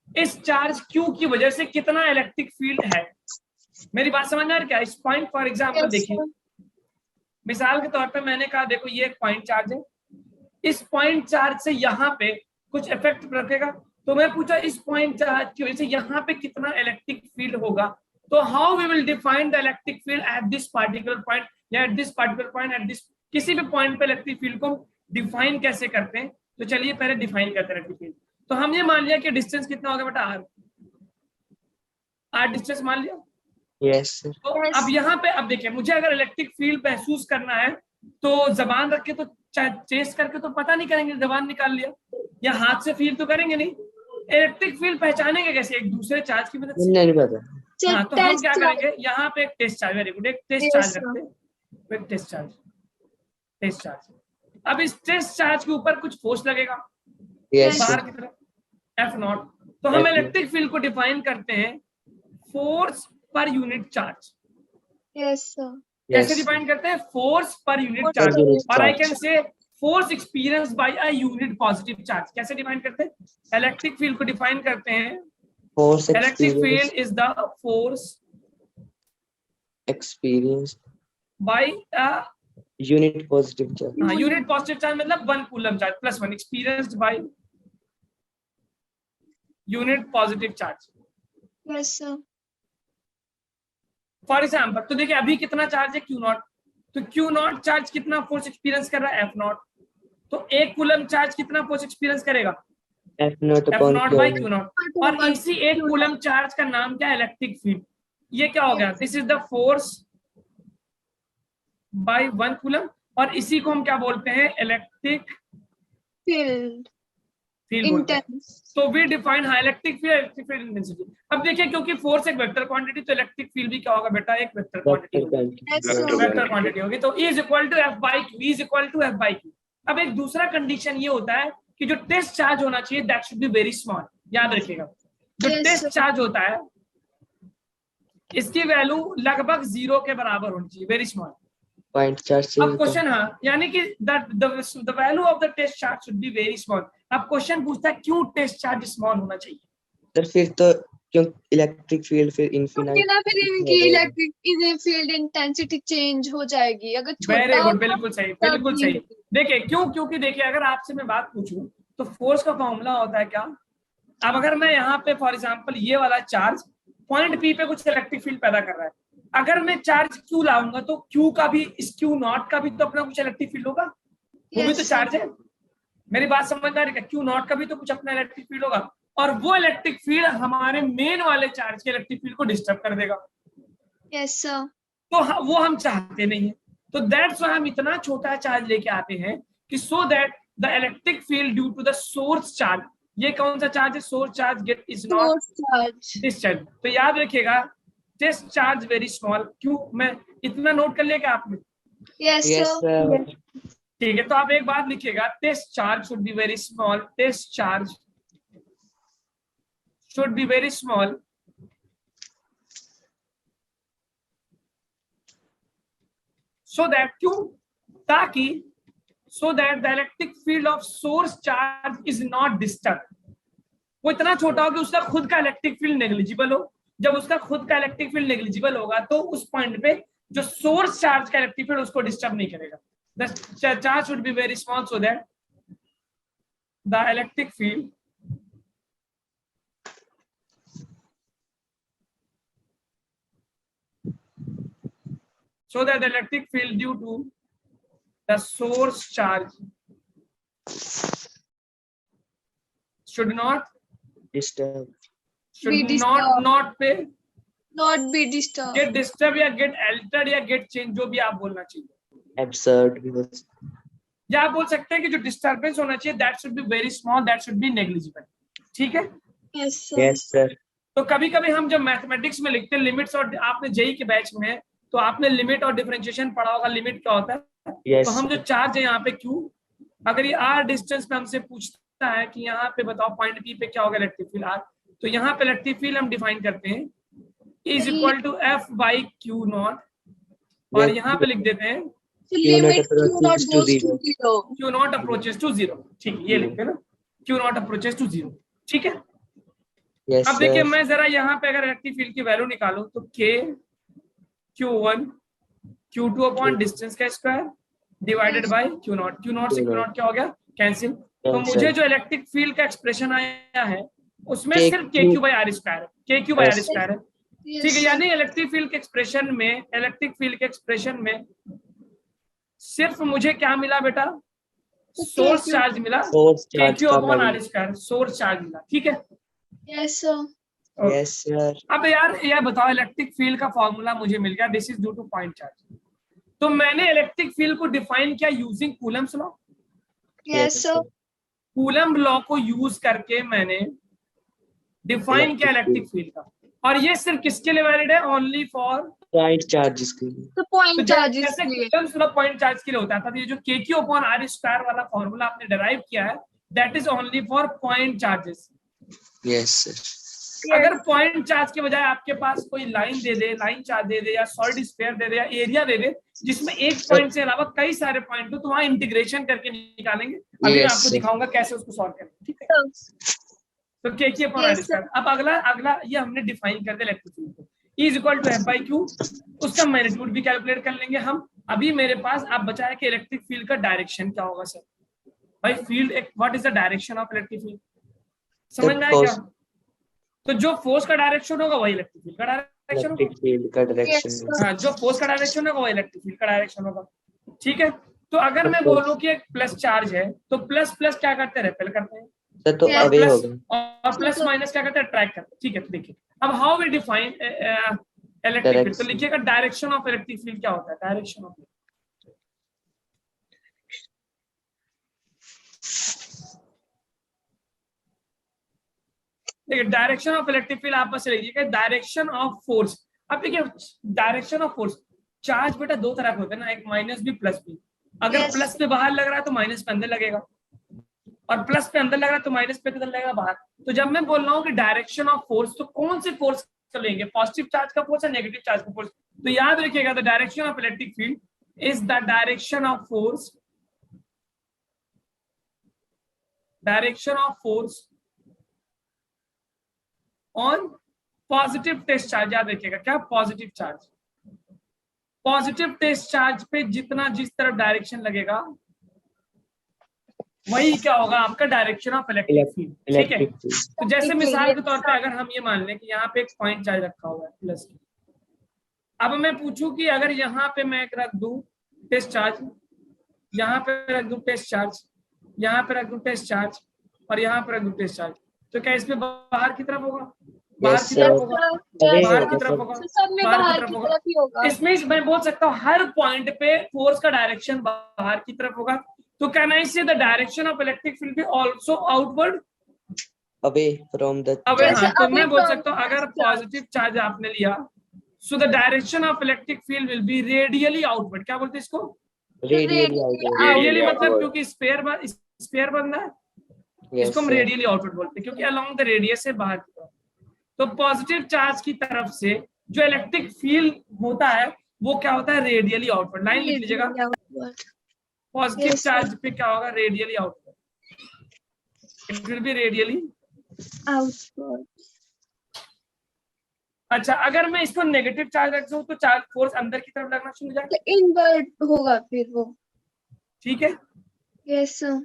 इस चार्ज Q की वजह से कितना इलेक्ट्रिक फील्ड है। मेरी बात समझ में आ रही क्या? इस पॉइंट फॉर एग्जाम्पल देखिए, मिसाल के तौर पे मैंने कहा देखो ये एक पॉइंट चार्ज है, इस पॉइंट चार्ज से यहाँ पे कुछ इफेक्ट रखेगा, तो मैं पूछा इस पॉइंट चार्ज की वजह से यहाँ पे कितना इलेक्ट्रिक फील्ड होगा। तो how we will define the electric field at this particular point या at this particular point, at this किसी भी पॉइंट पे इलेक्ट्रिक फील्ड को डिफाइन कैसे करते हैं? तो चलिए पहले डिफाइन करते हैं इलेक्ट्रिक फील्ड। तो हम ये मान लिया कि डिस्टेंस कितना होगा बेटा? आर डिस्टेंस मान लिया। Yes sir. तो अब यहाँ पे अब देखिए, मुझे अगर इलेक्ट्रिक फील्ड महसूस करना है तो जबान रख के तो चेस्ट करके तो पता नहीं करेंगे, जबान निकाल लिया, या हाथ से फील तो करेंगे नहीं। इलेक्ट्रिक फील्ड पहचानेंगे कैसे? एक दूसरे चार्ज की मदद से। नहीं पता। हाँ, तो हम क्या करेंगे, यहाँ पे एक टेस्ट चार्ज, वेरी गुड, एक टेस्ट चार्ज रखते हैं, एक टेस्ट चार्ज। अब इस टेस्ट चार्ज के ऊपर कुछ फोर्स लगेगा यस बाहर सर। की तरफ, F0। तो हम इलेक्ट्रिक फील्ड को डिफाइन करते हैं force per unit charge. Yes sir. कैसे डिफाइन करते हैं? Force per unit Force charge. per unit और आई charge. Can say force experience by a unit positive charge. कैसे डिफाइन करते हैं? इलेक्ट्रिक फील्ड को डिफाइन करते हैं, force electric field is the force experience by a unit positive charge. Unit positive charge मतलब 1 coulomb charge plus 1 experienced by unit positive charge. Yes sir. For example, तो देखिए अभी कितना चार्ज है Q0, तो Q0 चार्ज कितना force experience कर रहा है? F0। तो 1 कूलम चार्ज कितना फोर्स एक्सपीरियंस करेगा? F0 by Q0। और इसी 1 कूलम चार्ज का नाम क्या है? Electric field. ये क्या हो गया? This is the force by 1 coulomb, और इसी को हम क्या बोलते हैं? Electric field. फील्ड बोलते हैं। इंटेंस। तो we define electric field intensity. अब देखिए क्योंकि फोर्स एक वेक्टर क्वांटिटी, तो इलेक्ट्रिक फील्ड भी क्या होगा बेटा, एक वेक्टर क्वांटिटी होगी, वेक्टर क्वांटिटी होगी। तो E is equal to F by Q, is equal to F by Q. अब एक दूसरा कंडीशन ये होता है कि जो टेस्ट चार्ज होना चाहिए that should be very small. याद रखिएगा, जो Yes, टेस्ट sir. चार्ज होता है इसकी वैल्यू लगभग 0 के बराबर होनी चाहिए, वेरी स्मॉल। पॉइंट चार्ज अब क्वेश्चन, हाँ, यानी कि the value of the test charge should be very small. अब क्वेश्चन पूछता है क्यों टेस्ट चार्ज स्मॉल होना चाहिए। सर फिर तो क्यों इलेक्ट्रिक फील्ड फिर क्योंकि इनफिनाइट ना फिर इनकी इलेक्ट्रिक फील्ड इंटेंसिटी चेंज हो जाएगी, अगर वेरी छोटा गुड, बिल्कुल सही, बिल्कुल सही। देखिए क्यों, क्योंकि देखिए अगर आपसे मैं बात पूछूं तो फोर्स का फॉर्मूला होता है क्या। अब अगर मैं यहाँ पे फॉर एग्जांपल ये वाला चार्ज पॉइंट पी पे कुछ इलेक्ट्रिक फील्ड पैदा कर रहा है, अगर मैं चार्ज क्यू लाऊंगा तो क्यू का भी, इस क्यू नॉट का भी तो अपना कुछ इलेक्ट्रिक फील्ड होगा, वो भी तो चार्ज है। मेरी बात समझ आ रही है, क्यू नॉट का भी तो कुछ अपना इलेक्ट्रिक फील्ड होगा, और वो इलेक्ट्रिक फील्ड हमारे मेन वाले चार्ज के इलेक्ट्रिक फील्ड को डिस्टर्ब कर देगा। Yes sir. तो वो हम चाहते नहीं है। तो दैट्स व्हाई हम इतना छोटा चार्ज लेके आते हैं कि so that the electric field due to the source charge, ये कौन सा चार्ज है, source charge, get is not charge. Discharge. तो याद रखिएगा टेस्ट चार्ज वेरी स्मॉल। क्यों, मैं इतना नोट कर लिया क्या आपने। Yes sir. ठीक है, तो आप एक बात लिखिएगा, test charge should be very small, test charge should be very small so that क्यों, ताकि so that the electric field of source charge is not disturbed। वो इतना छोटा हो कि उसका खुद का इलेक्ट्रिक फील्ड नेग्लिजिबल हो। जब उसका खुद का इलेक्ट्रिक फील्ड नेग्लिजिबल होगा तो उस पॉइंट पे जो सोर्स चार्ज का इलेक्ट्रिक फील्ड उसको डिस्टर्ब नहीं करेगा। The charge should be very small so that the electric field due to the source charge should not disturb Be not disturbed. not पे Not be disturbed. get disturbed या get altered या get change, जो भी आप बोलना चाहिए। Absurd भी हो या आप बोल सकते हैं कि जो डिस्टर्बेंस होना चाहिए that should be very small, that should be negligible. ठीक है, यस सर। यस सर तो कभी कभी हम जब मैथमेटिक्स में लिखते हैं लिमिट्स, और आपने जेई के बैच में तो आपने लिमिट और डिफरेंशिएशन पढ़ा होगा, लिमिट क्या होता है। यस तो हम जो चार्ज है यहाँ पे क्यू, अगर ये आर डिस्टेंस पे हमसे पूछता है कि यहाँ पे बताओ पॉइंट पी पे क्या होगा इलेक्ट्रिक फील्ड आर, तो यहाँ पे इलेक्ट्रिक फील्ड हम डिफाइन करते हैं is equal to F by Q naught, और यहाँ पे लिख देते हैं limit Q naught goes to 0। Q naught approaches to 0। ठीक है, ये लिखते हैं ना, क्यू नॉट अप्रोचेस टू 0। ठीक है, यस अब देखिए मैं जरा यहाँ पे अगर इलेक्ट्रिक फील्ड की वैल्यू निकालूं तो k q1 q2 upon distance का square divided by q naught. q naught से q नॉट क्या हो गया, कैंसिल। तो मुझे जो इलेक्ट्रिक फील्ड का एक्सप्रेशन आया है उसमें सिर्फ kq by r square, kq by r square है। ठीक है, यानी इलेक्ट्रिक फील्ड के एक्सप्रेशन में, इलेक्ट्रिक फील्ड के एक्सप्रेशन में सिर्फ मुझे क्या मिला बेटा, सोर्स चार्ज मिला, kq upon r square, source charge मिला। ठीक है, यस सर। यस सर अब यार बताओ इलेक्ट्रिक फील्ड का फॉर्मूला मुझे मिल गया, this is due two point charge. तो मैंने इलेक्ट्रिक फील्ड को डिफाइन किया using Coulomb's law. Yes sir. Coulomb law को यूज करके मैंने डिफाइन किया इलेक्ट्रिक फील्ड का, और ये सिर्फ किसके लिए वैलिड है, ओनली फॉर पॉइंट चार्जेस के लिए। तो पॉइंट चार्जेस जैसे के लिए। कूलम्ब्स लॉ पॉइंट चार्ज के लिए होता था, तो ये जो kq अपॉन r स्क्वायर वाला फॉर्मूला आपने डिराइव किया है that is only for point charges. Yes sir अगर पॉइंट चार्ज के बजाय आपके पास कोई लाइन दे दे, लाइन चार्ज दे दे, या सॉलिड स्फीयर दे दे, या एरिया दे दे जिसमें एक पॉइंट से अलावा कई सारे पॉइंट हो, तो वहां इंटीग्रेशन करके निकालेंगे। अभी मैं आपको दिखाऊंगा कैसे उसको सॉल्व करें। ठीक है, तो kq अपॉन r स्क्वायर। अब अगला ये हमने डिफाइन कर दिया इलेक्ट्रिक फील्ड को, E is equal to F by Q, उसका मैग्नीट्यूड भी कैलकुलेट कर लेंगे हम। अभी मेरे पास आप बचा है कि इलेक्ट्रिक फील्ड का डायरेक्शन क्या होगा। सर भाई field, what is the direction of electric field, समझ में आया क्या। तो जो फोर्स का डायरेक्शन होगा वही इलेक्ट्रिक फील्ड का डायरेक्शन होगा। इलेक्ट्रिक फील्ड का डायरेक्शन हाँ, जो फोर्स का डायरेक्शन होगा वही इलेक्ट्रिक फील्ड का डायरेक्शन होगा। ठीक है, तो अगर मैं बोलूं कि एक प्लस चार्ज है तो प्लस प्लस क्या करते हैं, रेपेल करते हैं, सर तो और अवे प्लस होगा और प्लस माइनस क्या करते हैं, अट्रैक्ट करते हैं। ठीक है, तो देखिए अब how we define electric field, तो लिखिएगा डायरेक्शन ऑफ इलेक्ट्रिक फील्ड क्या होता है, डायरेक्शन ऑफ देखिए डायरेक्शन ऑफ इलेक्ट्रिक फील्ड आप बस लिखिएगा डायरेक्शन ऑफ फोर्स। अब देखिए डायरेक्शन ऑफ फोर्स, चार्ज बेटा दो तरह के होते हैं ना, एक माइनस भी प्लस भी। अगर Yes. प्लस पे बाहर लग रहा है तो माइनस पे अंदर लगेगा, और प्लस पे अंदर लग रहा है तो माइनस पे किधर लगेगा, बाहर। तो जब मैं बोल रहा हूँ कि डायरेक्शन ऑफ फोर्स, तो कौन से फोर्स को लेंगे, पॉजिटिव चार्ज का फोर्स या नेगेटिव चार्ज का फोर्स? तो याद रखिएगा the direction of electric field is the direction of force, direction of force on positive test charge. याद रखिएगा क्या, positive charge. Positive test charge पे जितना जिस तरफ डायरेक्शन लगेगा वही क्या होगा आपका डायरेक्शन ऑफ इलेक्ट्रिक फील्ड। ठीक है, इलेक्ट्रिक फील्ड। तो जैसे मिसाल के तौर पे अगर हम ये मान लें कि यहाँ पे एक पॉइंट चार्ज रखा हुआ है प्लस, अब मैं पूछूं कि अगर यहाँ पे मैं एक रख दूं टेस्ट चार्ज, यहाँ पे रख दूं टेस्ट चार्ज, यहाँ पे रख दूं टेस्ट चार्ज, और यहाँ पे रख दूं टेस्ट चार्ज, तो क्या इसमें बाहर की तरफ होगा, बाहर की तरफ होगा, बाहर की तरफ होगा, सब में बाहर की तरफ ही होगा। इसमें मैं बोल सकता हूँ हर पॉइंट पे फोर्स का डायरेक्शन बाहर की तरफ होगा। तो कैन आई से the direction of electric field be also outward, away from the away. जैसे हाँ, तो away मैं बोल from सकता हूँ अगर charge. पॉजिटिव चार्ज आपने लिया, so the direction of electric field will be radially outward. क्या बोलते हैं इसको, रेडियली आउटवर्ड। रेडियली, मतलब क्योंकि स्पेयर बनना है, यस इसको हम सर। रेडियली आउटवर्ड बोलते हैं क्योंकि अलोंग द रेडियस से बाहर की तरफ। तो पॉजिटिव चार्ज की तरफ से जो इलेक्ट्रिक फील्ड होता है वो क्या होता है, रेडियली आउटवर्ड। लाइन लिख लीजिएगा, पॉजिटिव Yes, sir. चार्ज पे क्या होगा, radially outward, it will be radially. Outward. अच्छा, अगर मैं इसको नेगेटिव चार्ज रख दूं तो चार्ज फोर्स अंदर की तरफ लगना शुरू हो जाएगा। तो इनवर्ट होगा फिर वो। ठीक है, यस सर।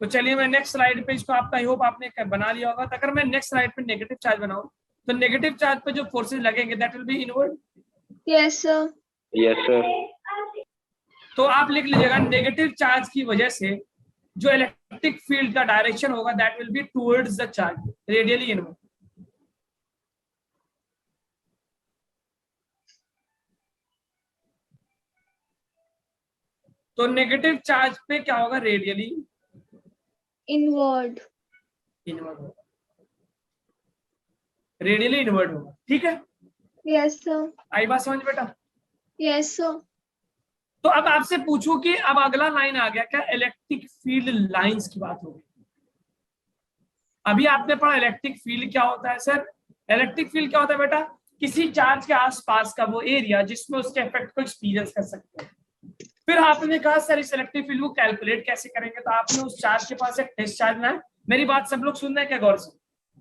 तो चलिए मैं नेक्स्ट स्लाइड पे इसको, आपका आई होप आपने बना लिया होगा। तो अगर मैं नेक्स्ट स्लाइड पे नेगेटिव चार्ज बनाऊं तो नेगेटिव चार्ज पे जो फोर्सेस लगेंगे that will be inward. Yes sir. Yes sir. तो आप लिख लीजिएगा नेगेटिव चार्ज की वजह से जो इलेक्ट्रिक फील्ड का डायरेक्शन होगा that will be towards the charge, radially inward. तो नेगेटिव चार्ज पे क्या होगा, रेडियली इनवर्ड। इनवर्ड होगा, रेडियली इनवर्ड होगा। ठीक है, यस सर। आई बात समझ बेटा? Yes sir. तो अब आपसे पूछूं कि अब अगला लाइन आ गया क्या, इलेक्ट्रिक फील्ड लाइंस की बात होगी। अभी आपने पढ़ा इलेक्ट्रिक फील्ड क्या होता है सर, इलेक्ट्रिक फील्ड क्या होता है बेटा, किसी चार्ज के आसपास का वो एरिया जिसमें उसके इफेक्ट को एक्सपीरियंस कर सकते हैं। फिर आपने कहा सर इस इलेक्ट्रिक फील्ड को कैलकुलेट कैसे करेंगे, तो आपने उस चार्ज के पास एक टेस्ट चार्ज ना, मेरी बात सब लोग सुन रहे हैं क्या गौर से?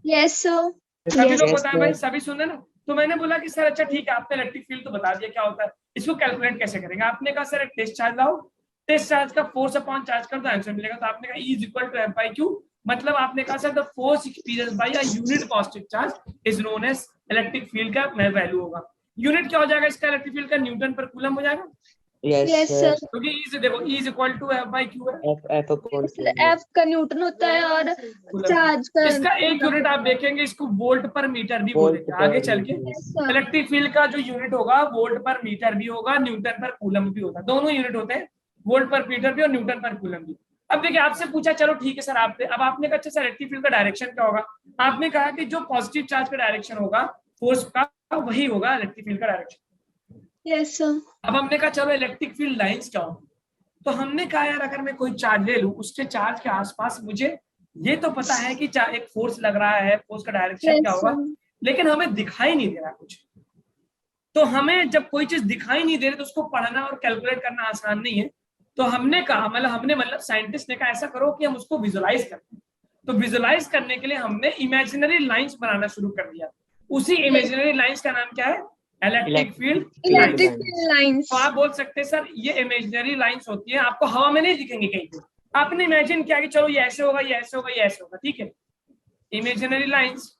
Yes sir. सभी लोग Yes, बताएं भाई, सभी सुन रहे हैं ना? तो मैंने बोला कि सर अच्छा ठीक है, आपने इलेक्ट्रिक फील्ड तो बता दिया क्या होता है, इसको कैलकुलेट कैसे करेंगे? आपने कहा सर एक टेस्ट चार्ज लाओ, टेस्ट चार्ज का फोर्स अपॉन चार्ज कर दो, आंसर मिलेगा। तो आपने कहा E is equal to F by Q, मतलब आपने कहा sir the force experience by a unit positive charge is known as electric field का वैल्यू होगा। यूनिट क्या हो जाएगा इसका, इलेक्ट्रिक फील्ड का, न्यूटन पर कूलम हो जाएगा, यस Yes, सर। sir. क्योंकि E से देखो E is equal to F by Q है, एफ अपॉन एफ का न्यूटन होता है और चार्ज का इसका एक यूनिट आप देखेंगे इसको वोल्ट पर मीटर भी वोल्ट बोलेंगे पर आगे चल के। Yes, sir. इलेक्ट्रिक फील्ड का जो यूनिट होगा वोल्ट पर मीटर भी होगा, न्यूटन पर कूलम भी होगा, दोनों यूनिट होते हैं, वोल्ट पर मीटर भी और न्यूटन पर कूलम भी। अब देखिए आपसे पूछा, चलो ठीक है सर, आपने अब आपने कहा अच्छा सर इलेक्ट्रिक फील्ड का डायरेक्शन क्या होगा, आपने कहा कि जो पॉजिटिव चार्ज का डायरेक्शन होगा फोर्स का वही होगा इलेक्ट्रिक फील्ड का डायरेक्शन। Yes sir. अब हमने कहा चलो इलेक्ट्रिक फील्ड लाइंस क्या होगी, तो हमने कहा यार अगर मैं कोई चार्ज ले लूं उसके चार्ज के आसपास मुझे ये तो पता है कि एक फोर्स लग रहा है, फोर्स का डायरेक्शन क्या होगा, लेकिन हमें दिखाई नहीं दे रहा कुछ। तो हमें जब कोई चीज दिखाई नहीं दे रही तो उसको पढ़ना और कैलकुलेट करना आसान नहीं है। तो हमने कहा मतलब साइंटिस्ट ने कहा ऐसा करो कि हम उसको विजुअलाइज करते हैं। तो विजुअलाइज करने के लिए हमने इमेजिनरी लाइंस बनाना शुरू कर दिया। उसी इमेजिनरी लाइंस का नाम क्या है, electric field lines. Electric field lines. तो आप बोल सकते हैं सर ये इमेजिनरी लाइंस होती है, आपको हवा में नहीं दिखेंगे कहीं पे, आपने इमेजिन किया कि चलो ये ऐसे होगा, ये ऐसे होगा, ये ऐसे होगा, ठीक है। Imaginary lines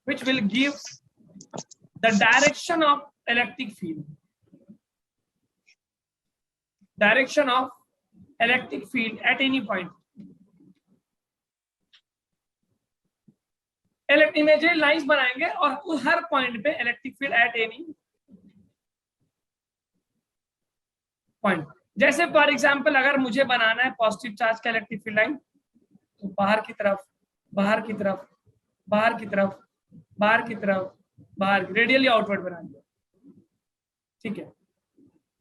which will give the direction of electric field at any point. Imaginary lines बनाएंगे और हर पॉइंट पे electric field eight any point जैसे फॉर एग्जांपल अगर मुझे बनाना है पॉजिटिव चार्ज का इलेक्ट्रिक फील्ड लाइन, तो बाहर की तरफ, बाहर की तरफ, बाहर की तरफ, बाहर की तरफ, बाहर, रेडियली आउटवर्ड बना दिया। ठीक है।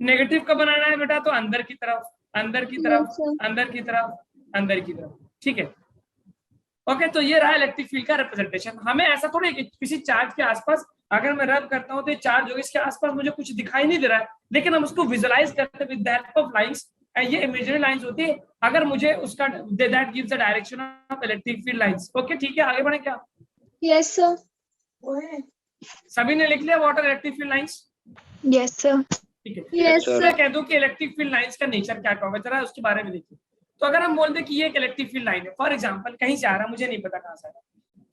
नेगेटिव का बनाना है बेटा तो अंदर की तरफ, अंदर की तरफ, Yes, sir. अंदर की तरफ, अंदर की तरफ। ठीक है। ओके, तो ये रहा इलेक्ट्रिक फील्ड का रिप्रेजेंटेशन। हमें ऐसा थोड़ी कि किसी चार्ज के आसपास अगर मैं रब करता हूं तो ये चार्ज होगा, इसके आसपास मुझे कुछ दिखाई नहीं दे रहा है, लेकिन हम उसको विजुअलाइज करते हैं with the help of lines. ये इमेजिनरी लाइंस होती है, अगर मुझे उसका that gives the direction of electric field lines. Okay, ठीक है, आगे बढ़े क्या? Yes, sir. सभी ने लिख लिया what are electric field lines? Yes, sir. ठीक है। Yes, sir. मैं sir. कह दूं कि इलेक्ट्रिक फील्ड लाइंस का नेचर क्या होगा, जरा उसके बारे में देखिए। तो अगर हम बोलते कि ये एक इलेक्ट्रिक फील्ड लाइन है, फॉर एग्जांपल कहीं से आ रहा, मुझे नहीं पता कहां से आ रहा,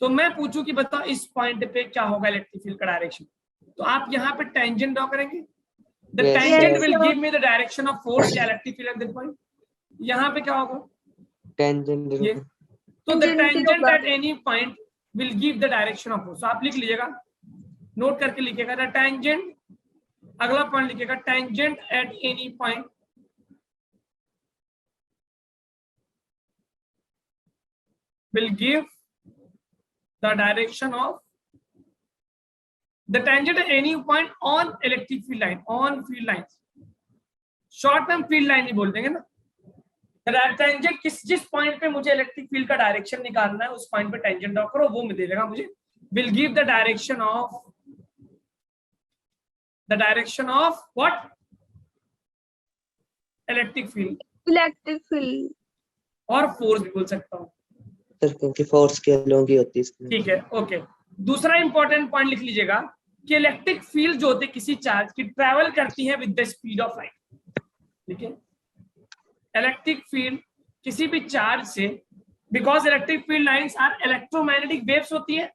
तो मैं पूछूं कि बताओ इस पॉइंट पे क्या होगा इलेक्ट्रिक फील्ड का डायरेक्शन, तो आप यहाँ पे टेंजेंट ड्रॉ करेंगे। The Yes, tangent sir. Will give me the direction of force या electric field at that point. यहाँ पे क्या होगा? tangent ये, तो द Tangent टेंजेंट होगा. At any point will give the direction of force. आप लिख लीजिएगा, नोट करके लिखिएगा, द टेंजेंट, अगला पॉइंट लिखिएगा, tangent at any point will give the direction of the tangent at any point on electric field line, on field lines, short term field line ही बोल देंगे ना। टेंजेंट जिस पॉइंट पे मुझे इलेक्ट्रिक फील्ड का direction निकालना है उस पॉइंट पे टेंजेंट ड्रॉ करो, वो दे देगा मुझे, will give the direction of what? Electric field Electric field. और फोर्स भी बोल सकता हूँ। sir, क्योंकि फोर्स के लोग ही होती है इसमें। ठीक है, ओके। दूसरा इंपॉर्टेंट पॉइंट लिख लीजिएगा कि इलेक्ट्रिक फील्ड जो होती है किसी चार्ज की, ट्रैवल करती है with the speed of light. ठीक है, इलेक्ट्रिक फील्ड किसी भी चार्ज से, because electric field lines are electromagnetic waves होती है,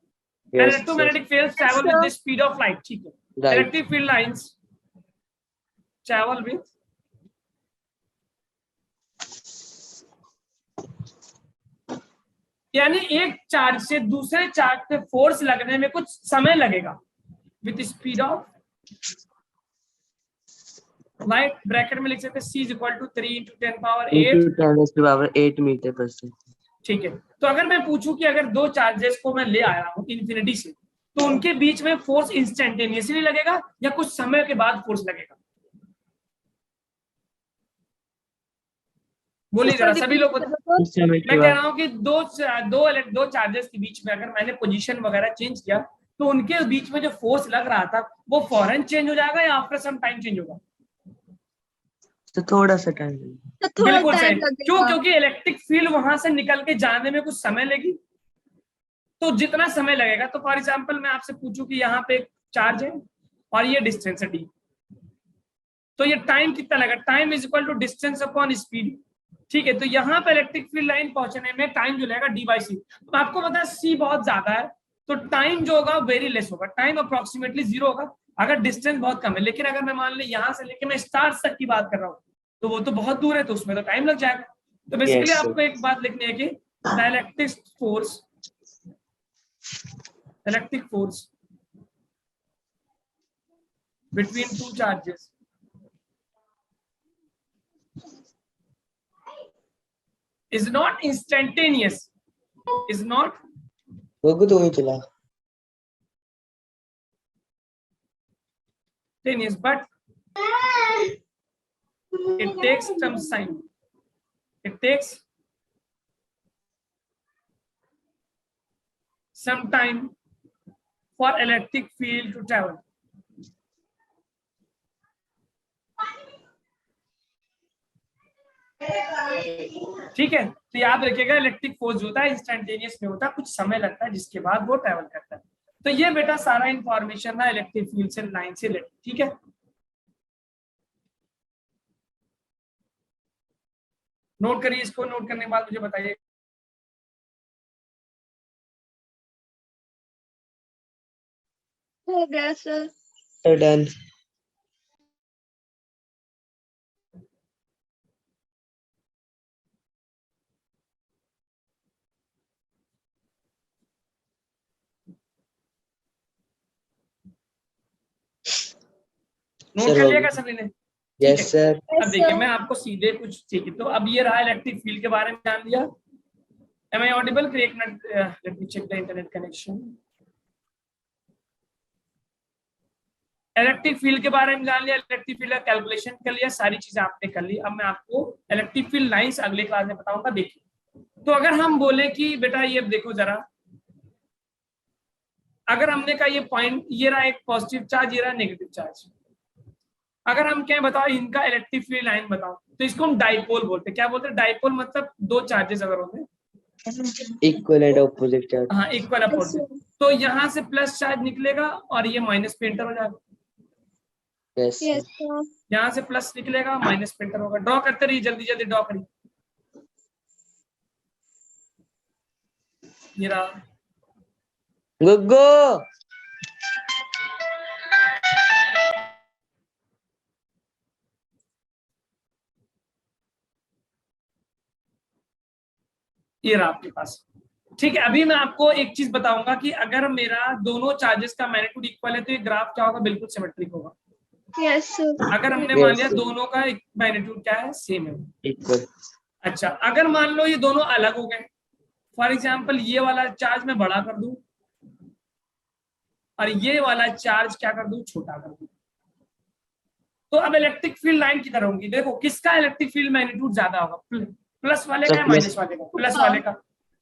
Yes, electromagnetic waves travel with the speed of light. ठीक है, Right. Electric field lines travel with यानी एक चार्ज से दूसरे चार्ज पे फोर्स लगने में कुछ समय लगेगा with speed of light. Bracket में लिख सकते हैं c equal to 3 × 10⁸ metre per second. ठीक है। तो अगर मैं पूछूं कि अगर दो चार्जेस को मैं ले आया हूं इंफिनिटी से, तो उनके बीच में फोर्स इंस्टेंटेनियसली लगेगा या कुछ समय के बाद फोर्स लगेगा? बोलिए जरा सभी लोग बताओ। मैं कह रहा हूं कि दो चार्जेस के बीच में अगर मैंने पोजीशन वगैरह चेंज किया तो उनके बीच में जो फोर्स लग रहा था वो फौरन चेंज हो जाएगा या आफ्टर सम टाइम चेंज होगा? तो थोड़ा सा टाइम तो थोड़ा बिल्कुल सही। टाइम लगेगा. क्यों? क्योंकि इलेक्ट्रिक फील्ड वहां से निकल के जाने में कुछ समय लगेगी, तो जितना समय लगेगा, तो फॉर एग्जांपल मैं आपसे पूछूं कि यहाँ पे चार्ज है और ये डिस्टेंस है d, तो ये टाइम कितना लगेगा? Time is equal to distance upon speed. ठीक है, तो यहाँ पे इलेक्ट्रिक फील्ड लाइन पहुंचने में टाइम जो लगेगा d/c। तो आपको पता है c बहुत ज्यादा है, तो टाइम जो होगा वेरी लेस होगा, टाइम अप्रोक्सीमेटली 0 होगा अगर डिस्टेंस बहुत कम है। लेकिन अगर मैं मान ली यहाँ से लेके मैं स्टार्स तक की बात कर रहा हूँ तो वो तो बहुत दूर है, तो उसमें तो टाइम लग जाएगा। तो बेसिकली Yes, sir. आपको एक बात लिखनी है कि electric force between two charges is not instantaneous, is not लोगों तो वही चला। instantaneous, but it takes some time. It takes some time for electric field to travel. ठीक है, तो याद रखिएगा इलेक्ट्रिक फोर्स जो होता है इंस्टेंटेनियस में होता है, कुछ समय लगता है जिसके बाद वो ट्रेवल करता है। तो ये बेटा सारा इंफॉर्मेशन है इलेक्ट्रिक फील्ड से लाइन से रिलेटेड। ठीक है, नोट करिए इसको, नोट करने के बाद मुझे बताइए। हो गया sir. So done. Note Sir, कर हो लिया गया। क्या सभी ने? ठीक यस है। सर। अब देखिए मैं आपको सीधे कुछ, ठीक है, तो अब ये रहा इलेक्ट्रिक फील्ड के बारे में जान लिया। Am I audible? Correct? Let me check the internet connection. Electric फील्ड के बारे में जान लिया, इलेक्ट्रिक फील्ड का कैलकुलेशन कर लिया, सारी चीजें आपने कर ली। अब मैं आपको इलेक्ट्रिक फील्ड लाइंस अगले क्लास में बताऊंगा। देखिए, तो अगर हम बोले कि बेटा ये देखो जरा, अगर हमने कहा ये पॉइंट, ये रहा एक पॉजिटिव चार्ज, ये रहा नेगेटिव चार्ज, अगर हम क्या बताओ इनका इलेक्ट्रिक फील्ड लाइन बताओ, तो इसको हम डाइपोल बोलते हैं। क्या बोलते हैं? डाइपोल मतलब दो चार्जेस अगर होते हैं इक्वल एंड ऑपोजिट चार्ज। हाँ, इक्वल अपोजिट, तो यहाँ से प्लस चार्ज निकलेगा और ये माइनस पे एंटर हो जाएगा। Yes yes sir. सर। यहाँ से प्लस निकलेगा, माइनस पे एंटर होगा। ड्रॉ करते रहिए, जल्दी जल्दी ड्रॉ करिए। ये रहा, गुग्गू ये रहा आपके पास। ठीक है, अभी मैं आपको एक चीज बताऊंगा कि अगर मेरा दोनों चार्जेस का मैग्नीट्यूड इक्वल है तो ये ग्राफ क्या होगा? बिल्कुल सिमेट्रिक होगा। Yes sir. अगर हमने मान लिया Yes. दोनों का मैग्नीट्यूड क्या है? सेम है। इक्वल। अच्छा, अगर मान लो ये दोनों अलग हो गए, फॉर एग्जाम्पल ये वाला चार्ज मैं बड़ा कर दूं और ये वाला चार्ज क्या कर दूं? छोटा कर दूं, तो अब इलेक्ट्रिक फील्ड लाइन की तरह होंगी। देखो किसका इलेक्ट्रिक फील्ड मैग्नीट्यूड ज्यादा होगा? प्लस वाले का या माइनस वाले का? प्लस वाले का।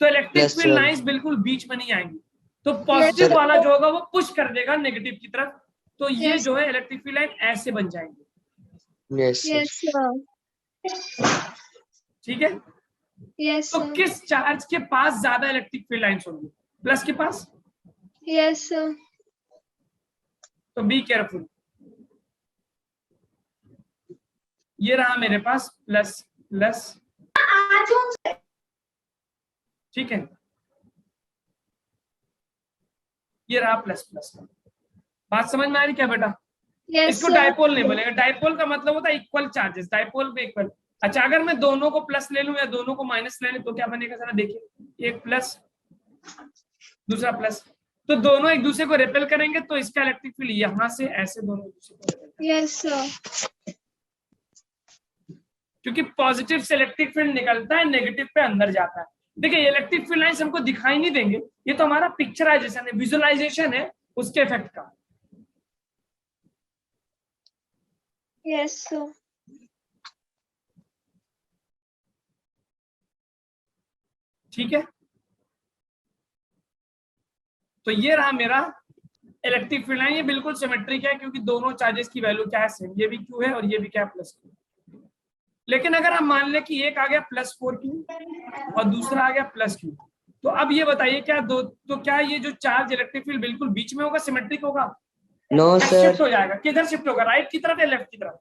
तो इलेक्ट्रिक Plus फील्ड वाले। लाइंस बिल्कुल बीच में नहीं आएंगी, तो पॉजिटिव वाला जो होगा वो पुश कर देगा नेगेटिव की तरफ, तो ये Yes. जो है इलेक्ट्रिक फील्ड लाइन ऐसे बन जाएंगे। Yes sir. Yes sir. ठीक है, यस तो सर। किस चार्ज के पास ज्यादा इलेक्ट्रिक फील्ड लाइंस होंगी? प्लस के पास। Yes sir. तो बी केयरफुल। ये रहा मेरे पास प्लस प्लस, ठीक है, ये रहा प्लस प्लस। बात समझ में आ रही क्या बेटा? यस इसको सर। डाइपोल नहीं बोलेंगे, डाइपोल का मतलब होता है इक्वल चार्जेस, डाइपोल में इक्वल। अच्छा, अगर मैं दोनों को प्लस ले लूं या दोनों को माइनस ले लूं तो क्या बनेगा? जरा देखिए, एक प्लस दूसरा प्लस, तो दोनों एक दूसरे को रिपेल करेंगे, तो इसका इलेक्ट्रिक फील्ड यहां से ऐसे दोनों एक दूसरे को repel करेंगे। Yes sir. क्योंकि पॉजिटिव से इलेक्ट्रिक फील्ड निकलता है, नेगेटिव पे अंदर जाता है। देखिए इलेक्ट्रिक फील्ड लाइंस हमको दिखाई नहीं देंगे, ये तो हमारा पिक्चराइजेशन है, विजुअलाइजेशन है उसके इफेक्ट का। Yes sir. ठीक है, तो ये रहा मेरा इलेक्ट्रिक फील्ड लाइन, ये बिल्कुल सिमेट्रिक है क्योंकि दोनों चार्जेस की वैल्यू क्या है? सेम, ये भी क्यू है और ये भी क्या है? Plus Q. लेकिन अगर हम मान लें कि एक आ गया प्लस 4Q और दूसरा आ गया प्लस Q, तो अब ये बताइए क्या दो, तो क्या ये जो चार्ज इलेक्ट्रिक फील्ड बिल्कुल बीच में होगा, सिमेट्रिक होगा? No shift sir. हो जाएगा, किधर शिफ्ट होगा? राइट की तरफ या लेफ्ट की तरफ?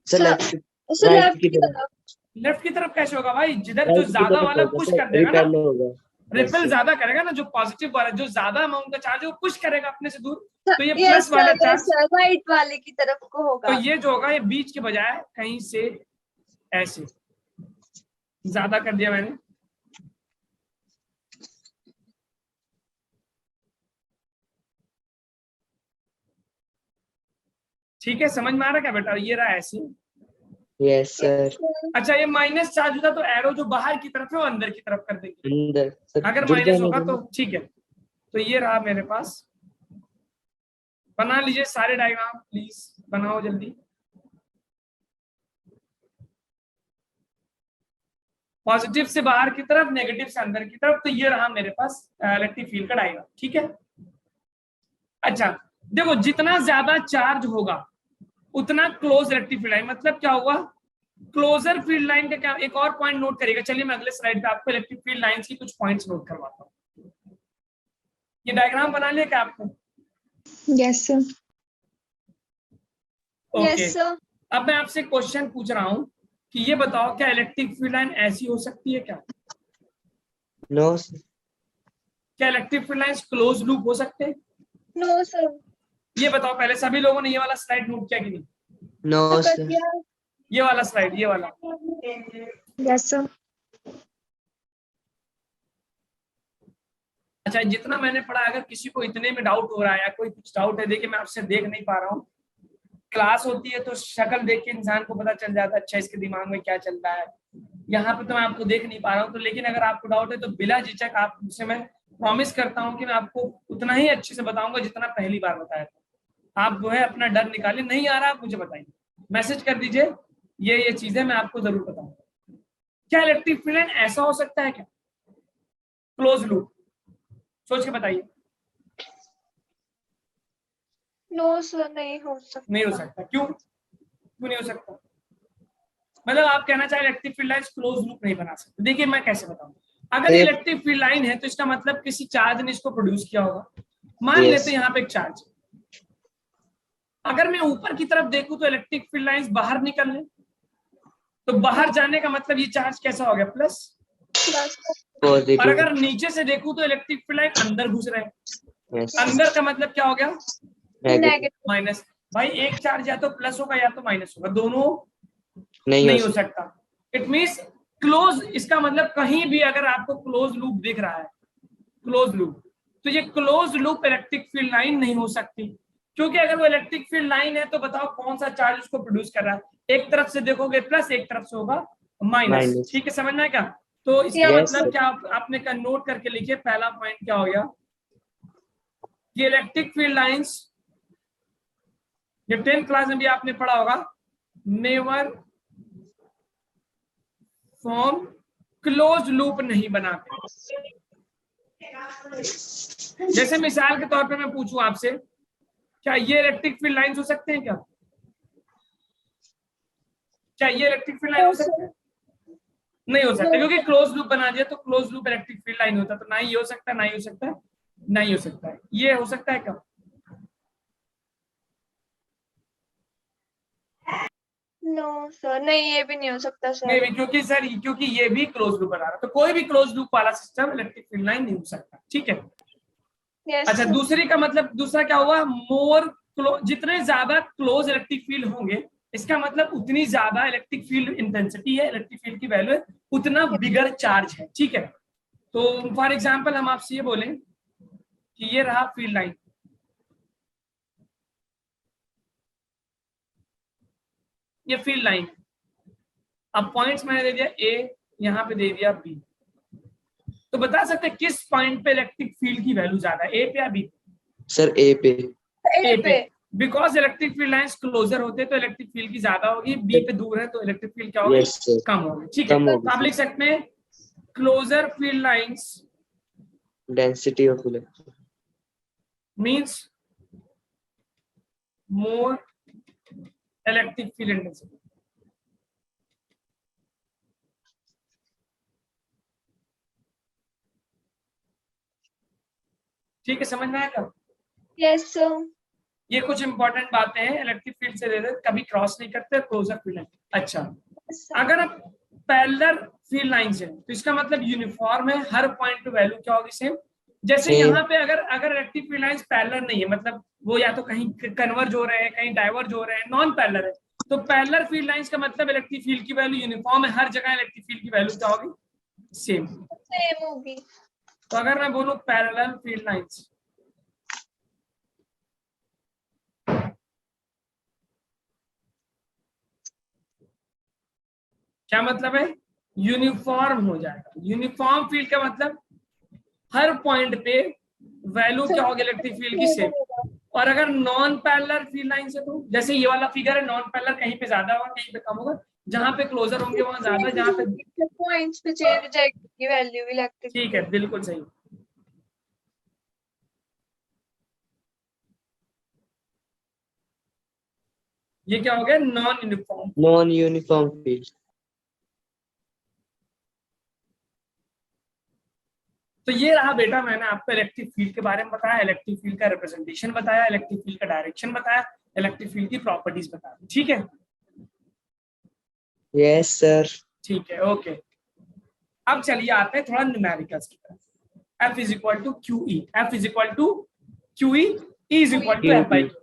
Sir left. Sir right left की की तरफ। तरफ। लेफ्ट की तरफ कैसे होगा भाई? जिधर जो राइट की ज्यादा तरफ वाला होगा पुश सर, कर देगा ना, रिपेल होगा। रिपेल ज्यादा करेगा ना, जो पॉजिटिव वाला जो ज्यादा अमाउंट का चार्ज है वो पुश करेगा अपने से दूर, तो ये यस प्लस वाला sir. Yes charge, sir, right वाले की तरफ को तो होगा। ये जो होगा ये बीच के बजाय कहीं से ऐसे ज्यादा कर दिया मैंने। ठीक है, समझ में आ रहा क्या बेटा? ये रहा ऐसे। Yes sir. अच्छा, ये माइनस चार्ज होता तो एरो जो बाहर की तरफ है वो अंदर की तरफ कर देंगे, अंदर सर अगर जुड़ माइनस जाने होगा देना। तो। ठीक है, तो ये रहा मेरे पास, बना लीजिए सारे डायग्राम, प्लीज बनाओ जल्दी। पॉजिटिव से बाहर की तरफ, नेगेटिव से अंदर की तरफ, तो ये रहा मेरे पास इलेक्ट्रिक फील्ड का डायग्राम। ठीक है, अच्छा देखो जितना ज्यादा चार्ज होगा उतना क्लोज इलेक्ट्रिक फील्ड लाइन, मतलब क्या होगा? क्लोजर फील्ड लाइन का क्या, एक और पॉइंट नोट करिएगा। चलिए मैं अगले स्लाइड पे आपको इलेक्ट्रिक फील्ड लाइंस की कुछ पॉइंट्स नोट करवाता हूँ। ये डायग्राम बना लिया क्या आपको? Yes sir. Okay, yes sir. अब मैं आपसे क्वेश्चन पूछ रहा हूँ कि ये बताओ क्या इलेक्ट्रिक फील्ड लाइन ऐसी हो सकती है क्या? No sir. क्या electric field lines close loop हो सकते हैं? No sir. ये बताओ पहले, सभी लोगों ने ये वाला स्लाइड नोट किया कि नहीं? No sir. ये वाला स्लाइड, ये वाला। Yes sir. अच्छा, जितना मैंने पढ़ा, अगर किसी को इतने में डाउट हो रहा है या कोई कुछ डाउट है, देखिए मैं आपसे देख नहीं पा रहा हूँ, क्लास होती है तो शक्ल देख के इंसान को पता चल जाता है अच्छा इसके दिमाग में क्या चल रहा है। यहाँ पे तो मैं आपको देख नहीं पा रहा हूँ, तो लेकिन अगर आपको डाउट है तो बिला झिझक आप मुझसे, मैं प्रॉमिस करता हूँ कि मैं आपको उतना ही अच्छे से बताऊंगा जितना पहली बार बताया था। आप जो है अपना डर निकालिए, नहीं आ रहा आप मुझे बताइए, मैसेज कर दीजिए, ये चीजें मैं आपको जरूर बताऊंगा। क्या इलेक्ट्रिक फील्ड लाइन ऐसा हो सकता है क्या क्लोज लूप? सोच के बताइए। नो सर, नहीं हो सकता। नहीं हो सकता, क्यों नहीं हो सकता? मतलब आप कहना चाहे electric field line close loop नहीं बना सकते। देखिए मैं कैसे बताऊं, अगर ये- इलेक्ट्रिक फील्ड लाइन है तो इसका मतलब किसी चार्ज ने इसको प्रोड्यूस किया होगा। मान Yes. लेते हैं यहाँ पे एक चार्ज, अगर मैं ऊपर की तरफ देखूं तो इलेक्ट्रिक फील्ड लाइंस बाहर निकल रहे, तो बाहर जाने का मतलब ये चार्ज कैसा हो गया, प्लस। और Positive. अगर नीचे से देखूं तो इलेक्ट्रिक फील्ड लाइन अंदर घुस रहे हैं, Yes. अंदर का मतलब क्या हो गया, Negative. माइनस। भाई एक चार्ज या तो प्लस होगा या तो माइनस होगा, दोनों नहीं नहीं हो हो सकता। इट मींस क्लोज, इसका मतलब कहीं भी अगर आपको क्लोज लूप दिख रहा है, क्लोज लूप, तो ये close loop electric field line नहीं हो सकती, क्योंकि अगर वो इलेक्ट्रिक फील्ड लाइन है तो बताओ कौन सा चार्ज उसको प्रोड्यूस कर रहा है। एक तरफ से देखोगे प्लस, एक तरफ से होगा माइनस। Minus. ठीक है, समझना है क्या? तो इसका Yes, मतलब sir. क्या, आपने का नोट करके लिखिए। पहला पॉइंट क्या हो गया, ये इलेक्ट्रिक फील्ड लाइंस, ये 10th क्लास में भी आपने पढ़ा होगा, नेवर फॉर्म क्लोज लूप नहीं बनाते। जैसे मिसाल के तौर पे मैं पूछूं आपसे, क्या ये इलेक्ट्रिक फील्ड लाइंस हो सकते हैं क्या? क्या ये इलेक्ट्रिक फील्ड लाइन हो सकते हैं? नहीं हो सकता, क्योंकि क्लोज लूप बना दिया तो close loop electric field line होता, तो ना ही हो सकता, ना ही हो सकता, नहीं हो सकता है। ये हो सकता है क्या? नो सर, नहीं ये भी नहीं हो सकता सर। नहीं, क्योंकि सर, क्योंकि ये भी क्लोज लूप बना रहा है, तो कोई भी क्लोज लूप वाला सिस्टम इलेक्ट्रिक फील्ड लाइन नहीं हो सकता। ठीक है। यस अच्छा, सर। दूसरी का मतलब, दूसरा क्या हुआ, मोर जितने ज्यादा क्लोज इलेक्ट्रिक फील्ड होंगे, इसका मतलब उतनी ज्यादा इलेक्ट्रिक फील्ड इंटेंसिटी है, इलेक्ट्रिक फील्ड की वैल्यू है, उतना बिगर चार्ज है। ठीक है। तो फॉर एग्जांपल हम आपसे ये बोलें कि ये रहा फील्ड लाइन, ये फील्ड लाइन, अब पॉइंट्स मैंने दे दिया ए, यहाँ पे दे दिया बी, तो बता सकते हैं किस पॉइंट पे इलेक्ट्रिक फील्ड की वैल्यू ज्यादा है, ए पे या बी? सर A पे. ए पे, because electric field lines closer होते हैं तो इलेक्ट्रिक फील्ड की ज्यादा होगी, बी पे दूर है तो इलेक्ट्रिक फील्ड क्या होगी, Yes, sir. कम होगी। ठीक है, कम तो होगी, आप लिख सकते हैं closer field lines Density of electron. Means more electric field intensity. ठीक है, समझ में आएगा? Yes sir. ये कुछ इंपॉर्टेंट बातें हैं, इलेक्ट्रिक फील्ड से रिलेटेड, कभी क्रॉस नहीं करते क्लोजर फील्ड लाइन। अच्छा, अगर अब पैरेलल फील्ड लाइंस है तो इसका मतलब यूनिफॉर्म है, हर पॉइंट पे वैल्यू क्या होगी, सेम। जैसे Same. यहाँ पे अगर अगर इलेक्ट्रिक फील्ड लाइंस पैरेलल नहीं है, मतलब वो या तो कहीं कन्वर्ज हो रहे हैं, कहीं डाइवर्ज हो रहे हैं, नॉन पैरेलल है, तो पैरेलल फील्ड लाइंस का मतलब इलेक्ट्रिक फील्ड की वैल्यू यूनिफॉर्म है, हर जगह इलेक्ट्रिक फील्ड की वैल्यू क्या होगी, सेम। सेम होगी। तो अगर मैं बोलूं पैरेलल फील्ड लाइंस, क्या मतलब है, यूनिफॉर्म हो जाएगा। यूनिफॉर्म फील्ड का मतलब हर पॉइंट पे वैल्यू क्या होगी इलेक्ट्रिक फील्ड की, सेम। और अगर नॉन पैरेलल फील्ड लाइन से, तो जैसे ये वाला फिगर है, नॉन पैरेलल कहीं पे ज्यादा होगा, कहीं पे कम होगा, जहां पे क्लोजर होंगे वहां ज्यादा, जहां पे, पॉइंट्स पे चेंज हो जाएगी वैल्यू इलेक्ट्रिक। ठीक है, बिल्कुल सही। ये क्या हो गया, नॉन यूनिफॉर्म। Non-uniform field. तो ये रहा बेटा, मैंने आपको इलेक्ट्रिक फील्ड के बारे में बताया, इलेक्ट्रिक फील्ड का रिप्रेजेंटेशन बताया, इलेक्ट्रिक फील्ड का डायरेक्शन बताया, इलेक्ट्रिक फील्ड की प्रॉपर्टीज बताया। ठीक है, Yes, sir. ठीक है, ओके। अब चलिए आते हैं थोड़ा न्यूमेरिकल्स की तरफ। F is equal to Q E, F is equal to Q E, E is equal to F by Q.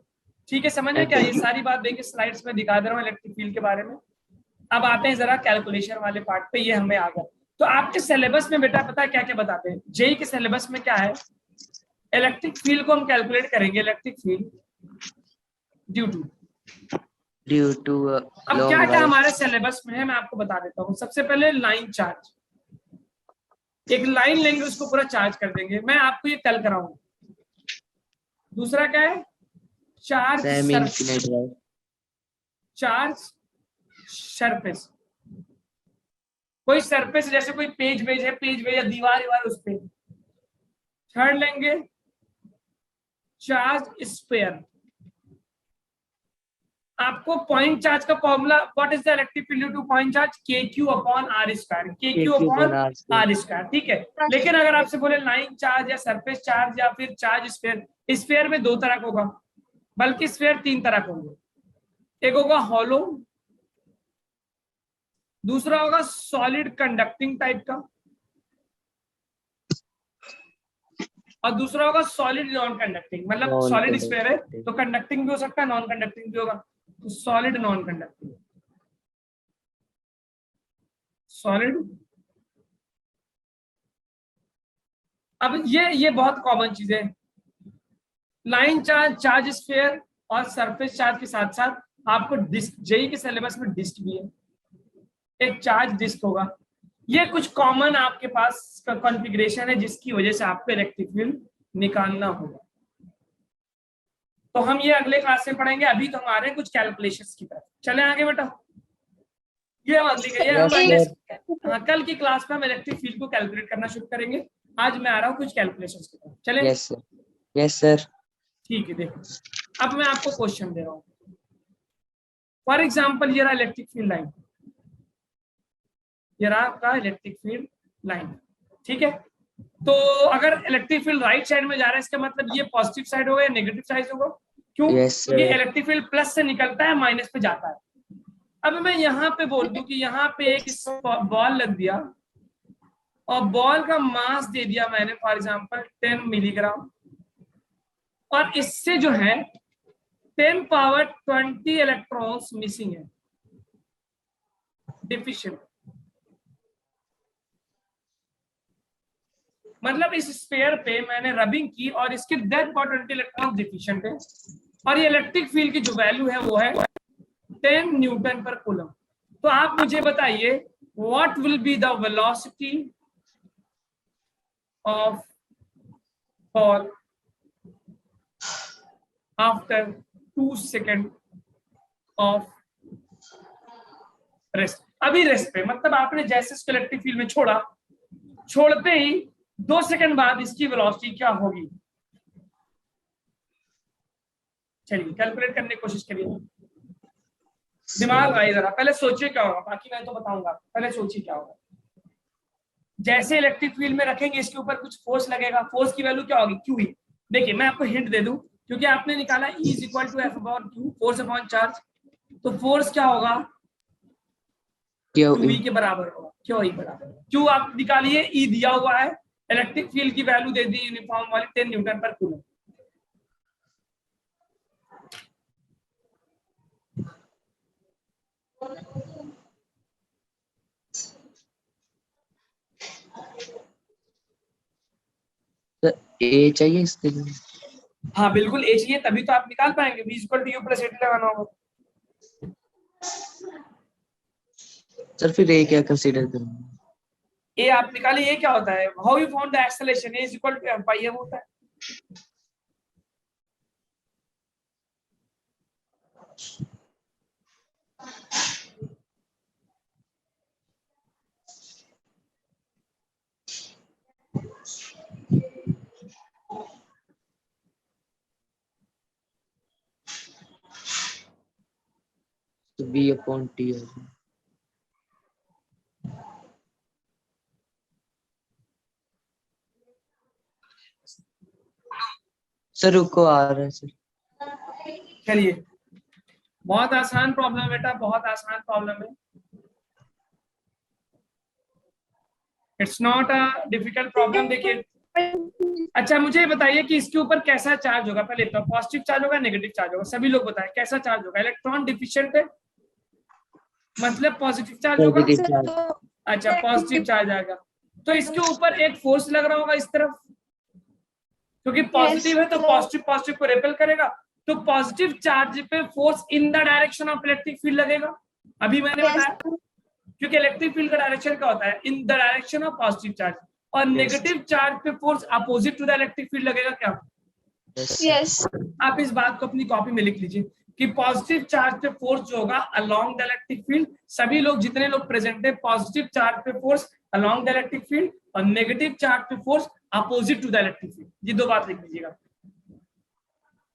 ठीक है, समझ में क्या, ये सारी बात देखिए स्लाइड्स में दिखा दे रहा हूँ इलेक्ट्रिक फील्ड के बारे में। अब आते हैं जरा कैलकुलेशन वाले पार्ट पे, ये हमें आ गया। तो आपके सिलेबस में बेटा पता है क्या क्या बताते हैं, जेई के सिलेबस में क्या है, इलेक्ट्रिक फील्ड को हम कैलकुलेट करेंगे, electric field due to due to अब क्या लॉन्ग क्या हमारे सिलेबस में है मैं आपको बता देता हूँ। सबसे पहले लाइन चार्ज, एक लाइन लेंगे उसको पूरा चार्ज कर देंगे, मैं आपको ये कल कराऊंगा। दूसरा क्या है, charge semi infinite wise. Charge surface, कोई सरफेस जैसे कोई पेज वेज है, पेज वेज या दीवार दीवार उस पे। थर्ड लेंगे चार्ज स्फीयर। आपको पॉइंट चार्ज का formula, what is the electric field due two point charge, KQ upon R square, KQ upon R square, ठीक है। लेकिन अगर आपसे बोले लाइन चार्ज या सरफेस चार्ज या फिर चार्ज स्फीयर, स्फीयर में 2 तरह का होगा, बल्कि स्फीयर 3 तरह का होगा। एक होगा हॉलो, दूसरा होगा सॉलिड कंडक्टिंग टाइप का, और दूसरा होगा सॉलिड नॉन कंडक्टिंग। मतलब सॉलिड स्फीयर है तो कंडक्टिंग भी हो सकता है, नॉन कंडक्टिंग भी होगा, तो सॉलिड नॉन कंडक्टिंग। सॉलिड, अब ये बहुत कॉमन चीज है। लाइन चार्ज, चार्ज स्फीयर और सरफेस चार्ज के साथ साथ आपको डिस्क, जेई के सिलेबस में डिस्क भी है, एक चार्ज डिस्क होगा। ये कुछ कॉमन आपके पास कॉन्फ़िगरेशन है जिसकी वजह से आपको इलेक्ट्रिक फील्ड निकालना होगा। तो हम ये अगले क्लास में पढ़ेंगे, अभी तो हमारे कुछ कैलकुलेशंस की तरफ चले आगे बेटा। ये मान लीजिए हम कल की क्लास में हम इलेक्ट्रिक फील्ड को कैलकुलेट करना शुरू करेंगे। आज मैं आ रहा हूँ कुछ कैलकुलेशंस की तरफ, चले? Yes sir. ठीक है, देखो अब मैं आपको क्वेश्चन दे रहा हूँ। फॉर एग्जाम्पल ये रहा इलेक्ट्रिक फील्ड लाइन, ये रहा आपका इलेक्ट्रिक फील्ड लाइन, ठीक है। तो अगर इलेक्ट्रिक फील्ड राइट साइड में जा रहा है, इसका मतलब ये पॉजिटिव साइड होगा या नेगेटिव साइड होगा? क्यों? क्योंकि इलेक्ट्रिक फील्ड प्लस से निकलता है माइनस पे जाता है। अब मैं यहाँ पे बोल दूं कि यहाँ पे एक बॉल लग दिया और बॉल का मास दे दिया मैंने फॉर एग्जांपल 10 मिलीग्राम, और इससे जो है 10 पावर 20 इलेक्ट्रॉन्स मिसिंग है, डिफिशिएंट। मतलब इस स्फीयर पे मैंने रबिंग की और इसके 10 पावर 20 इलेक्ट्रॉन डिफिशिएंट है, और ये इलेक्ट्रिक फील्ड की जो वैल्यू है वो है 10 न्यूटन पर कूलम। तो आप मुझे बताइए what will be the velocity of ball after 2 second of rest. अभी रेस्ट पे मतलब आपने जैसे इसको इलेक्ट्रिक फील्ड में छोड़ा, छोड़ते ही 2 सेकंड बाद इसकी वेलोसिटी क्या होगी? चलिए कैलकुलेट करने की कोशिश करिए, दिमाग लगाइए जरा। पहले सोचिए क्या होगा, बाकी मैं तो बताऊंगा, पहले सोचिए क्या होगा। जैसे इलेक्ट्रिक फील्ड में रखेंगे इसके ऊपर कुछ फोर्स लगेगा, फोर्स की वैल्यू क्या होगी? Q E. देखिए मैं आपको हिंट दे दूं, क्योंकि आपने निकाला E is equal to F upon Q, force upon charge, तो फोर्स क्या होगा? क्यू ई के बराबर होगा, क्यू ई बराबर। क्यू आप निकालिए, E दिया हुआ है, इलेक्ट्रिक फील्ड की वैल्यू दे दी यूनिफॉर्म वाली 10 न्यूटन पर कूलम। ए चाहिए इसके लिए? हाँ बिल्कुल ए चाहिए, तभी तो आप निकाल पाएंगे। V equal to U plus at लगाना होगा। सर फिर ए क्या कंसीडर करेंगे? ए आप निकालिए, ये क्या होता है? How you found the acceleration? A is equal to F by M होता है। तो बी अपॉन टी है। सर रुको आ रहा है सर। चलिए बहुत आसान प्रॉब्लम है बेटा, बहुत आसान प्रॉब्लम है, it's not a difficult problem. देखिए अच्छा मुझे बताइए कि इसके ऊपर कैसा चार्ज होगा? पहले तो पॉजिटिव चार्ज होगा, नेगेटिव चार्ज होगा? सभी लोग बताएं कैसा चार्ज होगा? इलेक्ट्रॉन डिफिशिएंट है मतलब पॉजिटिव चार्ज होगा। अच्छा पॉजिटिव चार्ज आएगा, तो इसके ऊपर एक फोर्स लग रहा होगा इस तरफ, क्योंकि पॉजिटिव है तो पॉजिटिव पॉजिटिव को रिपेल करेगा, तो पॉजिटिव चार्ज पे force in the direction of electric field लगेगा, अभी मैंने Yes. बताया, क्योंकि इलेक्ट्रिक फील्ड का डायरेक्शन क्या होता है, in the direction of positive charge, और नेगेटिव चार्ज पे force opposite to the electric field लगेगा क्या? Yes. आप इस बात को अपनी कॉपी में लिख लीजिए कि पॉजिटिव चार्ज पे फोर्स जो होगा अलोंग द इलेक्ट्रिक फील्ड, सभी लोग जितने लोग प्रेजेंट है, पॉजिटिव चार्ज पे force along the electric field और नेगेटिव चार्ज पे force opposite to the electric field, ये दो बात लिख लीजिएगा।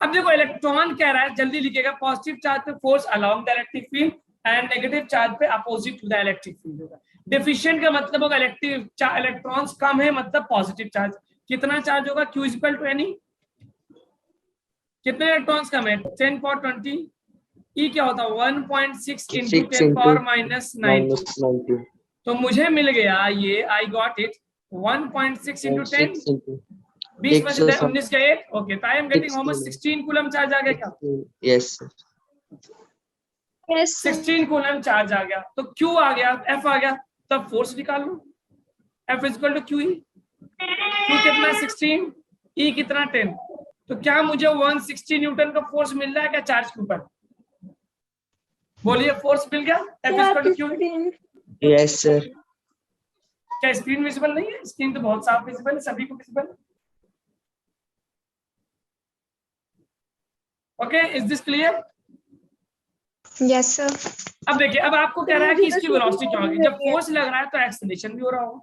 अब देखो इलेक्ट्रॉन कह रहा है, जल्दी लिखिएगा, पॉजिटिव चार्ज पे force along the electric field and negative charge पे opposite to the electric field होगा। डेफिशिएंट का मतलब होगा इलेक्ट्रॉन्स कम है, मतलब पॉजिटिव चार्ज। कितना चार्ज होगा? Q इक्वल टू एनी, कितने इलेक्ट्रॉन्स कम है? 10 पावर 20। ई क्या होता है? 1.6 इंटू 10 पावर माइनस 90। तो मुझे मिल गया ये, आई गॉट इट, 1.6 इंटू 10, 20 में से 19 का 8, ओके, तो I am getting how much? 16 coulomb charge आ गया क्या? Yes Yes. 16 कूलम चार्ज आ गया, तो Q आ गया, F आ गया, तब फोर्स निकाल लो, F equal to QE। Q कितना? 16, E कितना? 10। तो क्या मुझे 160 न्यूटन का फोर्स मिल रहा है क्या चार्ज के ऊपर? बोलिए, फोर्स मिल गया, F equal to QE। Yes sir. क्या स्क्रीन विजिबल नहीं है? स्क्रीन तो बहुत साफ विजिबल है, सभी को विजिबल है। Okay, is this clear? Yes, sir. अब देखिए, अब आपको कह रहा है कि इसकी वेलोसिटी क्या होगी। जब फोर्स लग रहा है तो एक्सेलरेशन भी हो रहा होगा।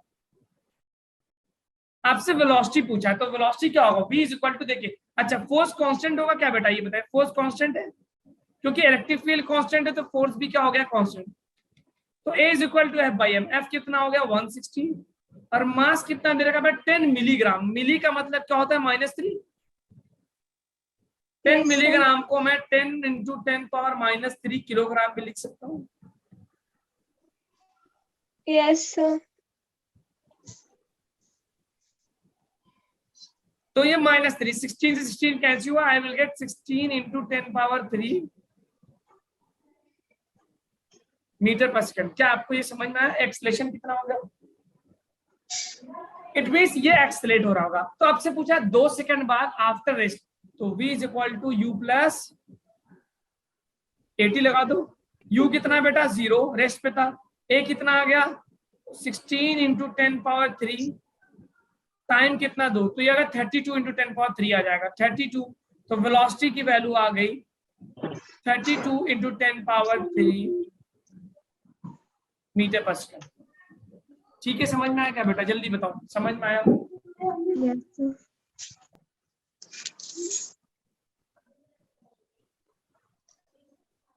आपसे वेलोसिटी पूछा है, तो वेलोसिटी क्या होगा? v इज इक्वल टू, देखिए, अच्छा फोर्स कांस्टेंट होगा क्या बेटा? ये बताइए, फोर्स कांस्टेंट है, क्योंकि इलेक्ट्रिक फील्ड कांस्टेंट है तो फोर्स भी क्या हो गया? कांस्टेंट। तो a is equal to F by m। F कितना हो गया? 160, और मास कितना दे रखा है? 10 मिलीग्राम। मिली का मतलब क्या होता है? -3। 10 मिलीग्राम को मैं 10 इंटू 10 पावर -3 किलोग्राम भी लिख सकता हूँ। Yes, sir. तो ये -3, 16 से 16 कैंसिल हुआ, I will get 16 into 10 power 3 metre per second. क्या आपको ये समझ में आया? एक्सेलरेशन कितना होगा? इट मींस ये एक्सेलरेट हो रहा होगा। तो आपसे पूछा 2 सेकंड बाद आफ्टर रेस्ट, तो v is equal to u plus 80 लगा दो। u कितना बेटा? 0, रेस्ट पे था। a कितना आ गया? 16 इंटू 10 पावर 3, टाइम कितना दो? तो ये अगर 32 इंटू 10 पावर 3 आ जाएगा, 32। तो वेलोसिटी की वैल्यू आ गई 32 into 10 power 3 metre per second. ठीक है, समझ में आया क्या बेटा? जल्दी बताओ, समझ में आया? Yes, sir.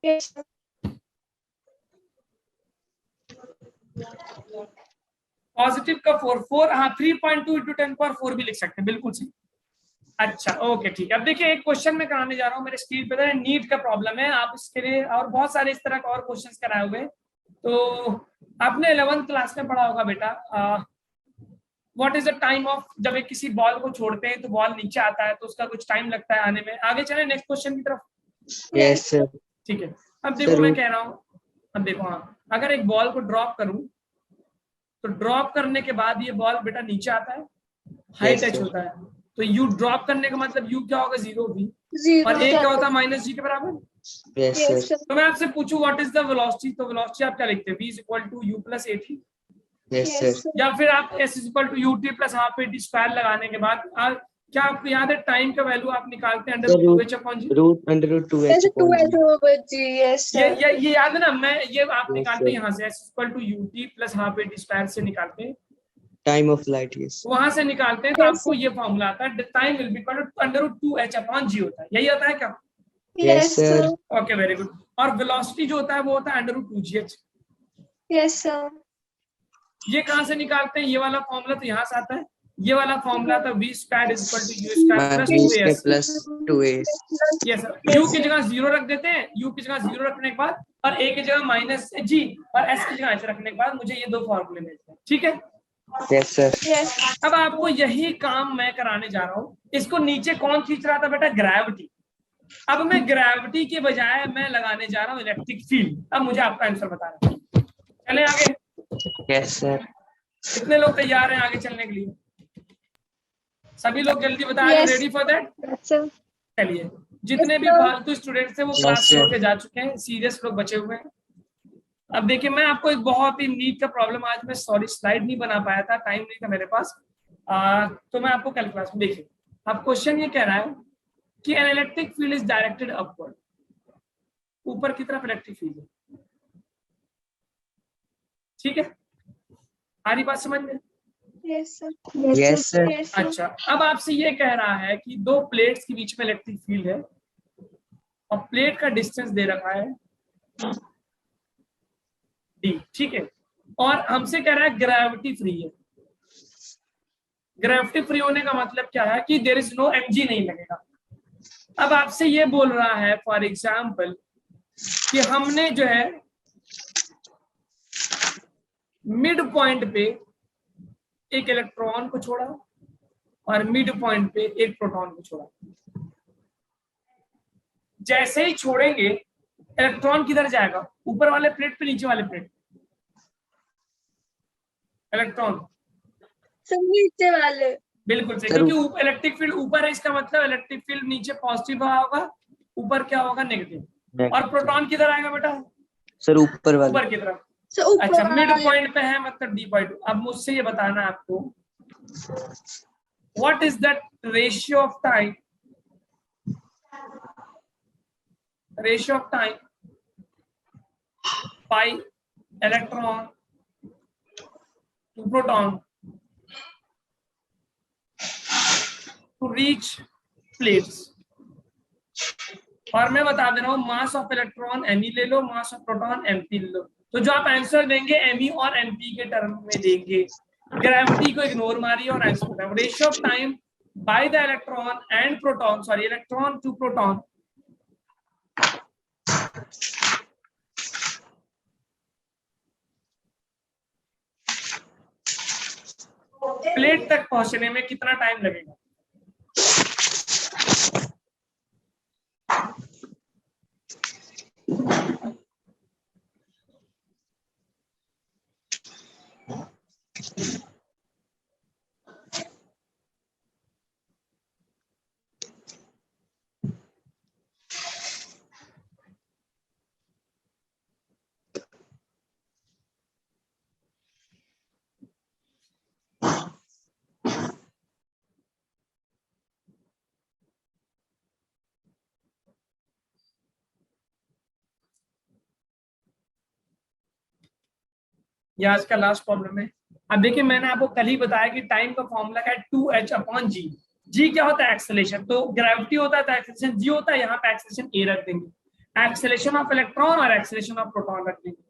Yes, sir. Positive का 4 हाँ 3.2 इंटू 10 पावर 4 भी लिख सकते हैं, बिल्कुल सही। अच्छा, ओके, ठीक है। अब देखिए, एक क्वेश्चन मैं कराने जा रहा हूँ, मेरे स्क्रीन पे नीट का प्रॉब्लम है, आप इसके लिए और बहुत सारे इस तरह का और क्वेश्चंस कराए हुए। तो आपने 11th क्लास में पढ़ा होगा बेटा, what is the time of, जब एक किसी बॉल को छोड़ते हैं तो बॉल नीचे आता है तो उसका कुछ टाइम लगता है आने में। आगे चले नेक्स्ट क्वेश्चन की तरफ। Yes sir. ठीक है, अब देखो मैं कह रहा हूँ, अब देखो, हाँ, अगर एक बॉल को ड्रॉप करूं तो ड्रॉप करने के बाद ये बॉल बेटा नीचे आता है, हाई टच होता है, तो यू ड्रॉप करने का मतलब यू क्या होगा? 0 भी, और ए क्या होता है? -g के बराबर। Yes sir. तो मैं आपसे पूछूं व्हाट इज द वेलोसिटी, तो वेलोसिटी आप क्या लिखते हैं? v is equal to u plus 80, yes sir. या फिर आप s is equal to ut plus half 80 square लगाने के बाद क्या आपको याद है टाइम का वैल्यू आप निकालते हैं √2h/g? √2h/g। 2h/g, yes, sir. ये याद है ना? मैं ये आप निकालते हैं यहाँ से s equal to ut plus half 80 square से निकालते हैं, टाइम ऑफ लाइट। यस, वहां से निकालते हैं, तो आपको ये फॉर्मूला आता है, time will be equal to √2h/g होता है, यही होता है क्या? Yes, sir. Okay, very good. और वेलोसिटी जो होता है वो होता है √2gh। Yes, sir. ये कहाँ से निकालते हैं? ये वाला फॉर्मूला तो यहाँ से आता है, ये वाला फॉर्मूला था v square is equal to u square plus 2as। Plus 2as। Yes sir. u की जगह 0 रख देते हैं, u की जगह 0 रखने के बाद, और a की जगह -g और s की जगह ऐसे रखने के बाद मुझे ये दो फॉर्मूले मिलते हैं। ठीक है, यस सर। Yes. अब आपको यही काम मैं कराने जा रहा हूँ। इसको नीचे कौन खींच रहा था बेटा? ग्रेविटी। अब मैं ग्रेविटी के बजाय मैं लगाने जा रहा हूँ इलेक्ट्रिक फील्ड। अब मुझे आपका आंसर बताना है। चले आगे। Yes sir. कितने लोग तैयार हैं आगे चलने के लिए? सभी लोग जल्दी बताएं, Yes. Ready for that? Yes, sir. चलिए, जितने भी फालतू स्टूडेंट्स थे वो Yes, क्लास sir. छोड़ के जा चुके हैं, सीरियस लोग बचे हुए हैं। अब देखिए मैं आपको एक बहुत ही नीट का प्रॉब्लम, आज मैं सॉरी स्लाइड नहीं बना पाया था, टाइम नहीं था मेरे पास, तो मैं आपको कल क्लास में देखिए। अब क्वेश्चन ये कह रहा है कि an electric field is directed upward, ऊपर की तरफ इलेक्ट्रिक फील्ड है, ठीक है, आ रही बात समझ में? Yes sir. Yes, sir. अच्छा, अब आपसे ये कह रहा है कि दो प्लेट्स के बीच में इलेक्ट्रिक फील्ड है और प्लेट का डिस्टेंस दे रखा है d, ठीक है, और हमसे कह रहा है ग्रेविटी फ्री है। ग्रेविटी फ्री होने का मतलब क्या है कि देयर इज नो mg नहीं लगेगा। अब आपसे ये बोल रहा है फॉर एग्जाम्पल कि हमने जो है मिड पॉइंट पे एक इलेक्ट्रॉन को छोड़ा और मिड पॉइंट पे एक प्रोटॉन को छोड़ा। जैसे ही छोड़ेंगे इलेक्ट्रॉन किधर जाएगा, ऊपर वाले प्लेट पे नीचे वाले प्लेट? इलेक्ट्रॉन सर नीचे वाले। बिल्कुल सही, सर, क्योंकि इलेक्ट्रिक फील्ड ऊपर है, इसका मतलब इलेक्ट्रिक फील्ड नीचे पॉजिटिव होगा, ऊपर क्या होगा, नेगेटिव। और प्रोटॉन किधर आएगा बेटा? सर ऊपर वाले। ऊपर की तरफ। सर ऊपर अच्छा, मिड वाले। पॉइंट पे है मतलब डी पॉइंट। अब मुझसे ये बताना है आपको, what is that ratio of time, ratio of time by electron to proton to reach plates. और मैं बता दे रहा हूँ, मास ऑफ इलेक्ट्रॉन me ले लो, मास ऑफ प्रोटॉन mp ले लो, तो जो आप आंसर देंगे me और mp के टर्म में देंगे। ग्रेविटी को इग्नोर मारिए और आंसर बताओ। Ratio of time by the electron and proton, sorry electron to proton, plate तक पहुंचने में कितना टाइम लगेगा? ये आज का लास्ट प्रॉब्लम है। अब देखिए मैंने आपको कल ही बताया कि टाइम का फॉर्मूला है 2h/g। जी क्या होता है? एक्सेलेरेशन। तो ग्रेविटी होता है तो एक्सेलेरेशन जी होता है, यहाँ पे एक्सेलेरेशन ए रख देंगे, एक्सेलेरेशन ऑफ इलेक्ट्रॉन और एक्सेलेरेशन ऑफ प्रोटॉन रख देंगे।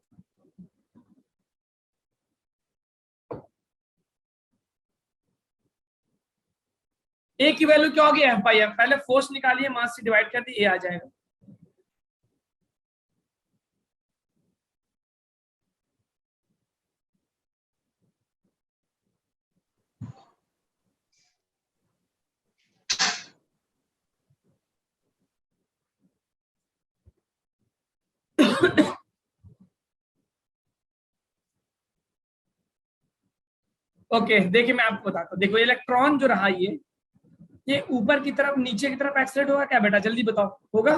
ए की वैल्यू क्या होगी? F/m। पहले फोर्स निकालिए, मास से डिवाइड कर दिए, ए आ जाएगा। ओके देखिए मैं आपको बताता हूँ, देखो इलेक्ट्रॉन जो रहा ये ऊपर की तरफ नीचे की तरफ एक्सेलरेट होगा क्या बेटा? जल्दी बताओ, होगा?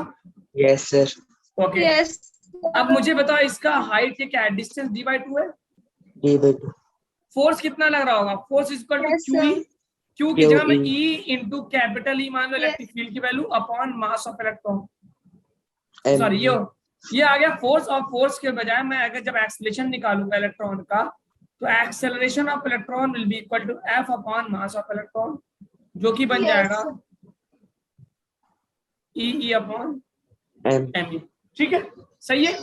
Yes sir. Okay yes. अब मुझे बताओ इसका हाइट क्या है? डिस्टेंस d/2 है। d/2। फोर्स कितना लग रहा होगा? Force equal to Yes, Q E, sir. Q की जगह में QE। E into capital E मान लो, Yes. इलेक्ट्रिक फील्ड की value upon mass of electron, M। Sorry ये आ गया फोर्स। और फोर्स के बजाय मैं अगर जब एक्सेलरेशन निकालूंगा इलेक्ट्रॉन का, तो acceleration of electron will be equal to F upon mass of electron, जो कि बन Yes, जाएगा sir. E upon M। M. ठीक है, सही है।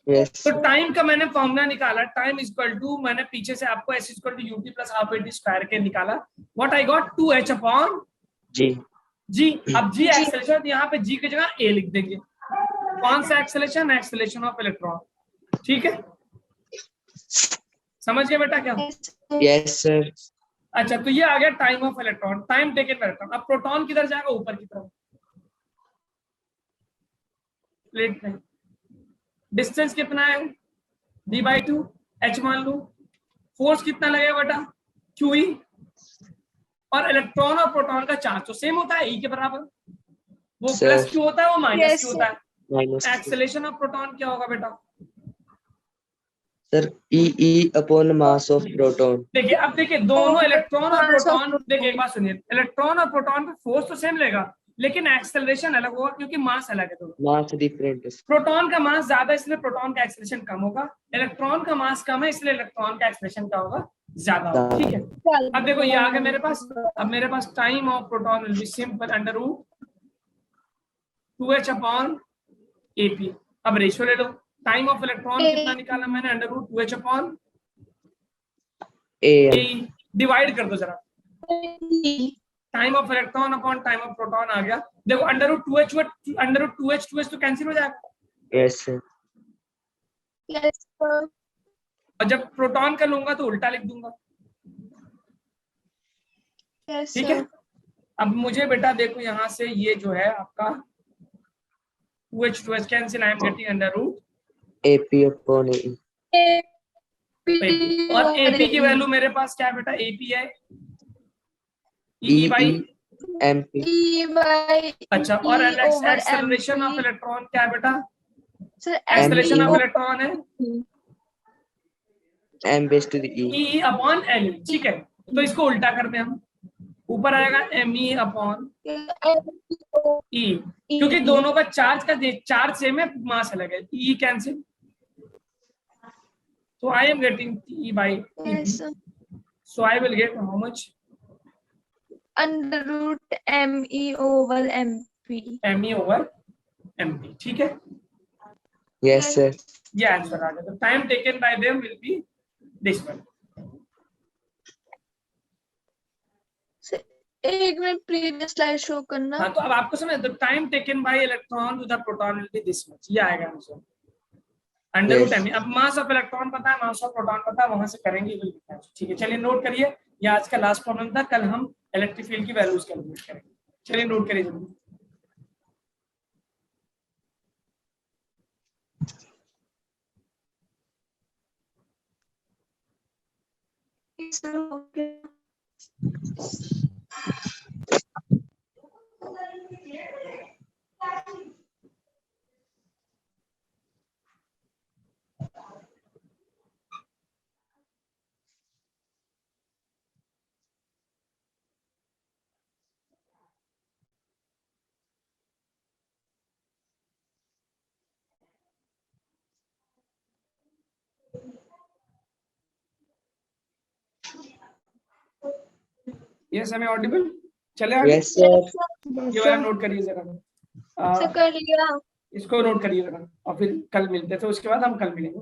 यस। तो टाइम का मैंने फॉर्मूला निकाला, टाइम इक्वल टू, मैंने पीछे से आपको S equal to UT plus half AT square के निकाला। What I got? 2h upon g. जी। अब जी एक्सेलरेशन, यहाँ पे जी की जगह ए लिख देंगे। कौन सा एक्सेलरेशन? Acceleration of electron. ठीक है, समझ गए बेटा क्या? Yes sir. अच्छा, तो ये आ गया time of electron, time taken by electron. अब प्रोटॉन किधर जाएगा? ऊपर की तरफ प्लेट में। डिस्टेंस कितना है? d/2, h मान लो। फोर्स कितना लगेगा बेटा? QE। और इलेक्ट्रॉन और प्रोटॉन का चार्ज तो सेम होता है, E के बराबर। वो Sir. प्लस क्यों होता है, वो माइनस Yes, क्यों होता है? माइनस एक्सेलरेशन ऑफ प्रोटॉन क्या होगा बेटा? Sir E upon mass of proton. देखिए अब देखिए दोनों इलेक्ट्रॉन और Mass of प्रोटॉन, proton. देखिए एक बात सुनिए, इलेक्ट्रॉन और प्रोटॉन पे फोर्स तो सेम लेगा लेकिन एक्सेलरेशन अलग होगा क्योंकि मास अलग है दोनों। मास डिफरेंट है। प्रोटॉन का मास ज्यादा इसलिए प्रोटॉन का एक्सेलरेशन कम होगा, इलेक्ट्रॉन का मास कम है इसलिए इलेक्ट्रॉन का एक्सेलरेशन क्या होगा, ज्यादा होगा। ठीक है, अब देखो ये आ गया मेरे पास। अब मेरे पास time of proton will be simple under root 2h upon AP। अब रेशियो ले लो, टाइम ऑफ इलेक्ट्रॉन कितना निकाला मैंने, under root 2h upon A divide कर दो जरा, time of electron upon time of proton आ गया। देखो अंडर रूट 2h तो कैंसिल हो जाएगा, यस सर। Yes, sir. और जब प्रोटॉन का लूंगा तो उल्टा लिख दूंगा। Yes, ठीक है, sir. अब मुझे बेटा देखो यहाँ से ये जो है आपका 2h cancel, I am getting under root AP upon A. AP। और AP की वैल्यू मेरे पास क्या है बेटा, AP है E by, MP. E by अच्छा, और E over acceleration of MP. Electron क्या है बेटा, Sir, acceleration of MP. Electron है M base to the E. E अपॉन L। ठीक है, तो इसको उल्टा करते हैं हम, ऊपर आएगा ME अपॉन E, क्योंकि दोनों का चार्ज सेम है, मास अलग है, E cancel, so I am getting E by EP, Yes, sir. so I will get how much, Under root ME over MP. ME over MP। ठीक है, यस सर। ये answer आ गया। तो time taken by them will be this one. Sir, एक minute previous slide show करना। हाँ, तो अब आपको समझ, the time taken by electron to the proton will be this much, ये आएगा आंसर अंडर रूट ME। अब मास ऑफ इलेक्ट्रॉन पता है, मास ऑफ प्रोटॉन पता है, वहां से करेंगे। ठीक है, चलिए नोट करिए, ये आज का लास्ट प्रॉब्लम था, कल हम इलेक्ट्रिक फील्ड की वैल्यूज कैलकुलेट करेंगे। चलिए नोट करिए जल्दी। Sir, okay. यस, हमें ऑडिबल चले आगे। Yes sir. ये वाला नोट करिए जरा, सर कर लिया। इसको नोट करिए जरा, और फिर कल मिलते हैं, तो उसके बाद हम कल मिलेंगे।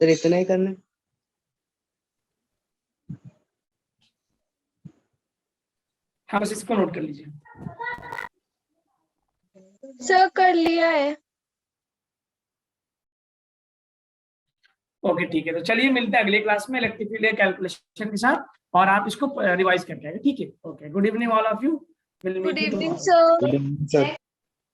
सर इतना ही करना है? हाँ, बस इसको नोट कर लीजिए। सर कर लिया है। ओके ठीक है, तो चलिए मिलते हैं अगले क्लास में इलेक्ट्रिक फील्ड कैलकुलेशन के साथ, और आप इसको रिवाइज करके आएंगे। ठीक है, okay, good evening all of you, will meet good you evening tomorrow. Sir.